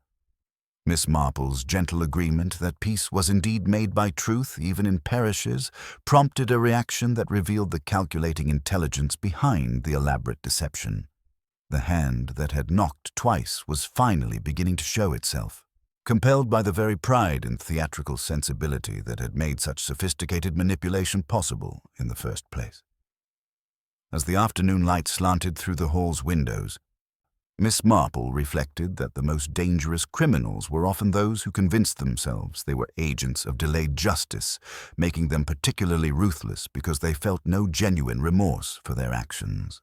Miss Marple's gentle agreement that peace was indeed made by truth, even in parishes, prompted a reaction that revealed the calculating intelligence behind the elaborate deception. The hand that had knocked twice was finally beginning to show itself, compelled by the very pride and theatrical sensibility that had made such sophisticated manipulation possible in the first place. As the afternoon light slanted through the hall's windows, Miss Marple reflected that the most dangerous criminals were often those who convinced themselves they were agents of delayed justice, making them particularly ruthless because they felt no genuine remorse for their actions.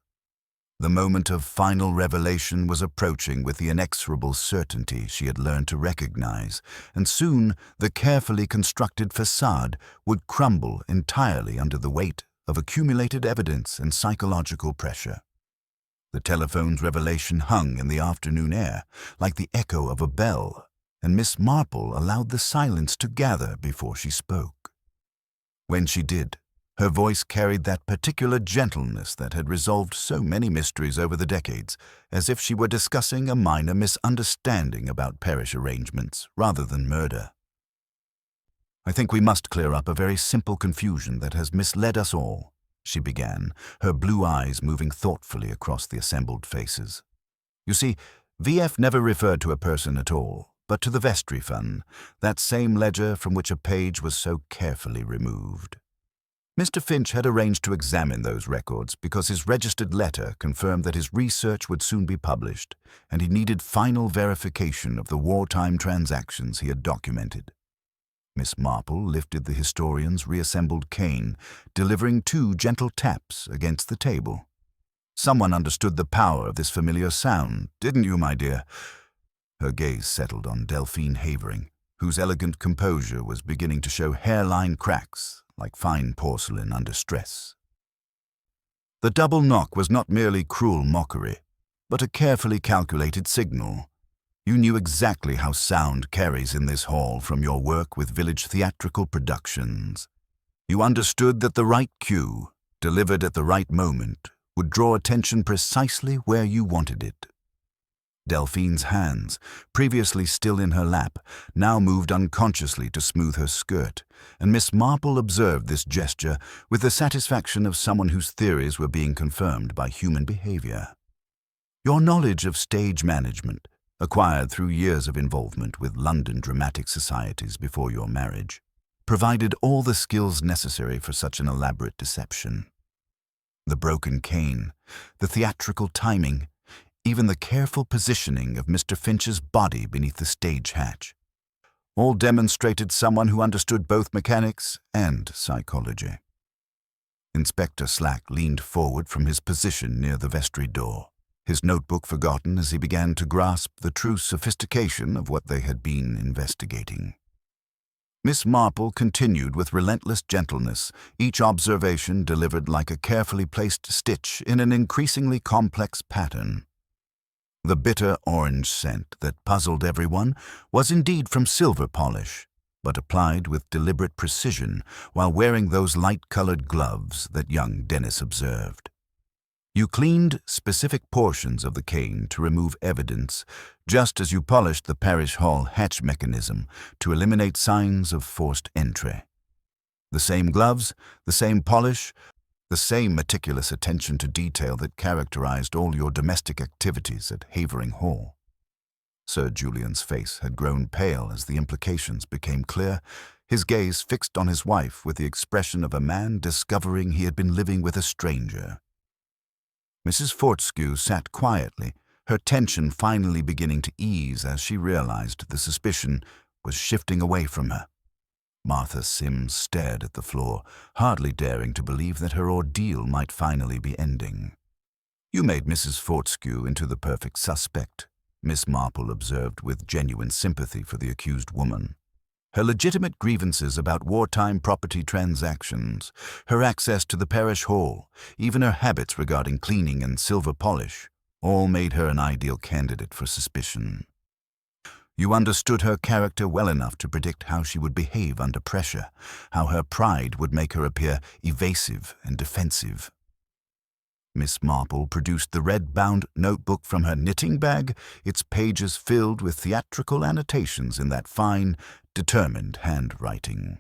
The moment of final revelation was approaching with the inexorable certainty she had learned to recognize, and soon the carefully constructed facade would crumble entirely under the weight of accumulated evidence and psychological pressure. The telephone's revelation hung in the afternoon air, like the echo of a bell, and Miss Marple allowed the silence to gather before she spoke. When she did, her voice carried that particular gentleness that had resolved so many mysteries over the decades, as if she were discussing a minor misunderstanding about parish arrangements rather than murder. "I think we must clear up a very simple confusion that has misled us all," she began, her blue eyes moving thoughtfully across the assembled faces. "You see, VF never referred to a person at all, but to the vestry fund, that same ledger from which a page was so carefully removed. Mr. Finch had arranged to examine those records because his registered letter confirmed that his research would soon be published, and he needed final verification of the wartime transactions he had documented." Miss Marple lifted the historian's reassembled cane, delivering 2 gentle taps against the table. "Someone understood the power of this familiar sound, didn't you, my dear?" Her gaze settled on Delphine Havering, whose elegant composure was beginning to show hairline cracks like fine porcelain under stress. The double knock was not merely cruel mockery, but a carefully calculated signal. You knew exactly how sound carries in this hall from your work with village theatrical productions. You understood that the right cue, delivered at the right moment, would draw attention precisely where you wanted it. Delphine's hands, previously still in her lap, now moved unconsciously to smooth her skirt, and Miss Marple observed this gesture with the satisfaction of someone whose theories were being confirmed by human behavior. Your knowledge of stage management, acquired through years of involvement with London dramatic societies before your marriage, provided all the skills necessary for such an elaborate deception. The broken cane, the theatrical timing, even the careful positioning of Mr. Finch's body beneath the stage hatch, all demonstrated someone who understood both mechanics and psychology. Inspector Slack leaned forward from his position near the vestry door, his notebook forgotten as he began to grasp the true sophistication of what they had been investigating. Miss Marple continued with relentless gentleness, each observation delivered like a carefully placed stitch in an increasingly complex pattern. The bitter orange scent that puzzled everyone was indeed from silver polish, but applied with deliberate precision while wearing those light-colored gloves that young Dennis observed. You cleaned specific portions of the cane to remove evidence, just as you polished the parish hall hatch mechanism to eliminate signs of forced entry. The same gloves, the same polish, the same meticulous attention to detail that characterized all your domestic activities at Havering Hall. Sir Julian's face had grown pale as the implications became clear, his gaze fixed on his wife with the expression of a man discovering he had been living with a stranger. Mrs. Fortescue sat quietly, her tension finally beginning to ease as she realized the suspicion was shifting away from her. Martha Sims stared at the floor, hardly daring to believe that her ordeal might finally be ending. "You made Mrs. Fortescue into the perfect suspect," Miss Marple observed with genuine sympathy for the accused woman. Her legitimate grievances about wartime property transactions, her access to the parish hall, even her habits regarding cleaning and silver polish, all made her an ideal candidate for suspicion. You understood her character well enough to predict how she would behave under pressure, how her pride would make her appear evasive and defensive. Miss Marple produced the red-bound notebook from her knitting bag, its pages filled with theatrical annotations in that fine, determined handwriting.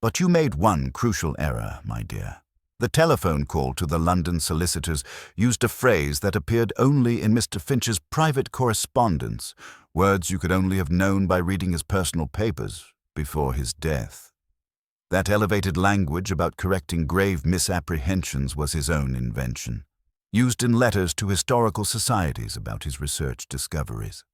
"But you made one crucial error, my dear. The telephone call to the London solicitors used a phrase that appeared only in Mr. Finch's private correspondence, words you could only have known by reading his personal papers before his death. That elevated language about correcting grave misapprehensions was his own invention, used in letters to historical societies about his research discoveries.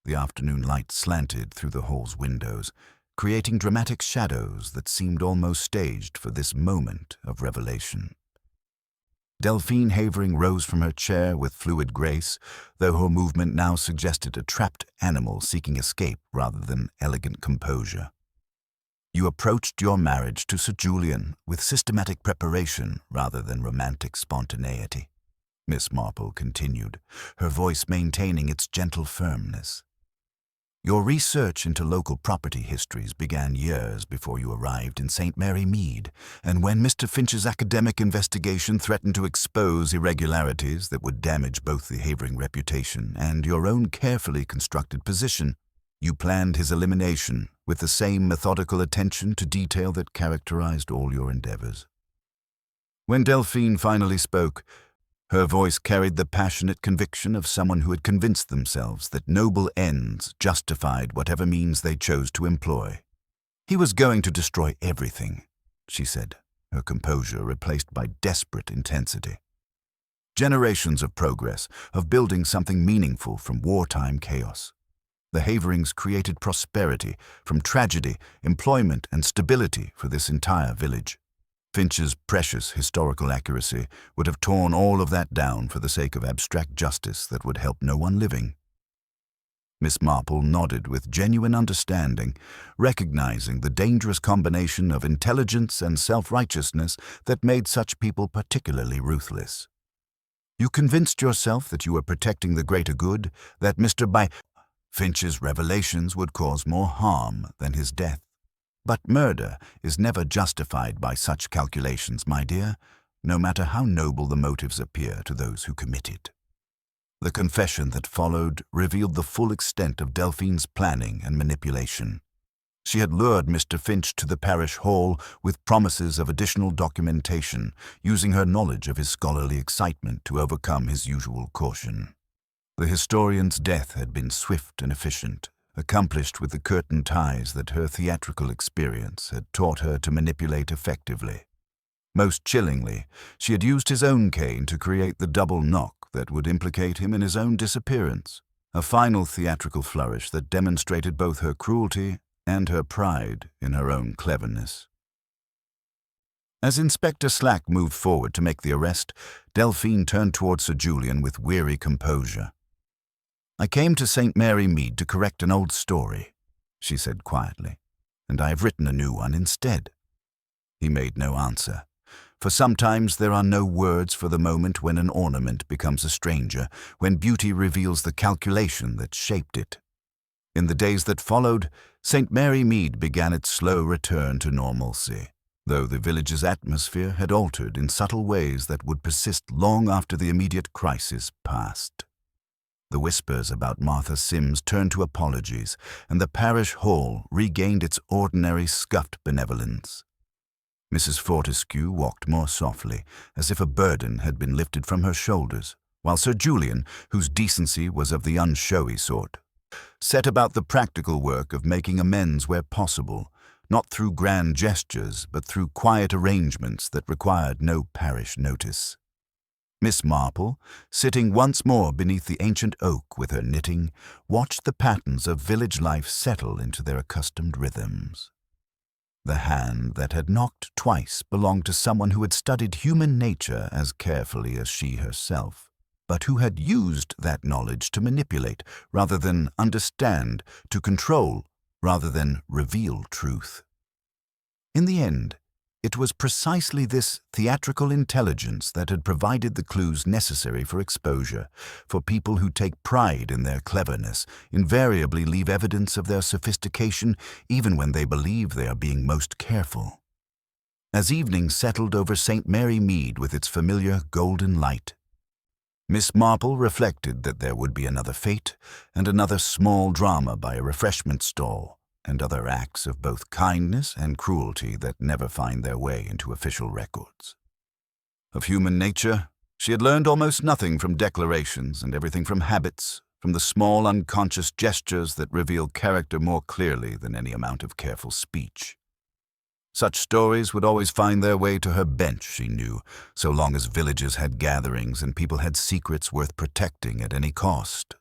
The afternoon light slanted through the hall's windows, creating dramatic shadows that seemed almost staged for this moment of revelation. Delphine Havering rose from her chair with fluid grace, though her movement now suggested a trapped animal seeking escape rather than elegant composure. You approached your marriage to Sir Julian with systematic preparation rather than romantic spontaneity, Miss Marple continued, her voice maintaining its gentle firmness. Your research into local property histories began years before you arrived in St. Mary Mead, and when Mr. Finch's academic investigation threatened to expose irregularities that would damage both the Havering reputation and your own carefully constructed position, you planned his elimination with the same methodical attention to detail that characterized all your endeavors. When Delphine finally spoke, her voice carried the passionate conviction of someone who had convinced themselves that noble ends justified whatever means they chose to employ. He was going to destroy everything, she said, her composure replaced by desperate intensity. Generations of progress, of building something meaningful from wartime chaos. The Haverings created prosperity from tragedy, employment, and stability for this entire village. Finch's precious historical accuracy would have torn all of that down for the sake of abstract justice that would help no one living. Miss Marple nodded with genuine understanding, recognizing the dangerous combination of intelligence and self-righteousness that made such people particularly ruthless. You convinced yourself that you were protecting the greater good, that Finch's revelations would cause more harm than his death. But murder is never justified by such calculations, my dear, no matter how noble the motives appear to those who commit it. The confession that followed revealed the full extent of Delphine's planning and manipulation. She had lured Mr. Finch to the parish hall with promises of additional documentation, using her knowledge of his scholarly excitement to overcome his usual caution. The historian's death had been swift and efficient, accomplished with the curtain ties that her theatrical experience had taught her to manipulate effectively. Most chillingly, she had used his own cane to create the double knock that would implicate him in his own disappearance, a final theatrical flourish that demonstrated both her cruelty and her pride in her own cleverness. As Inspector Slack moved forward to make the arrest, Delphine turned toward Sir Julian with weary composure. I came to St. Mary Mead to correct an old story, she said quietly, and I have written a new one instead. He made no answer, for sometimes there are no words for the moment when an ornament becomes a stranger, when beauty reveals the calculation that shaped it. In the days that followed, St. Mary Mead began its slow return to normalcy, though the village's atmosphere had altered in subtle ways that would persist long after the immediate crisis passed. The whispers about Martha Sims turned to apologies, and the parish hall regained its ordinary scuffed benevolence. Mrs. Fortescue walked more softly, as if a burden had been lifted from her shoulders, while Sir Julian, whose decency was of the unshowy sort, set about the practical work of making amends where possible, not through grand gestures, but through quiet arrangements that required no parish notice. Miss Marple, sitting once more beneath the ancient oak with her knitting, watched the patterns of village life settle into their accustomed rhythms. The hand that had knocked twice belonged to someone who had studied human nature as carefully as she herself, but who had used that knowledge to manipulate rather than understand, to control rather than reveal truth. In the end, it was precisely this theatrical intelligence that had provided the clues necessary for exposure, for people who take pride in their cleverness, invariably leave evidence of their sophistication even when they believe they are being most careful. As evening settled over St. Mary Mead with its familiar golden light, Miss Marple reflected that there would be another fete and another small drama by a refreshment stall, and other acts of both kindness and cruelty that never find their way into official records. Of human nature, she had learned almost nothing from declarations and everything from habits, from the small unconscious gestures that reveal character more clearly than any amount of careful speech. Such stories would always find their way to her bench, she knew, so long as villages had gatherings and people had secrets worth protecting at any cost.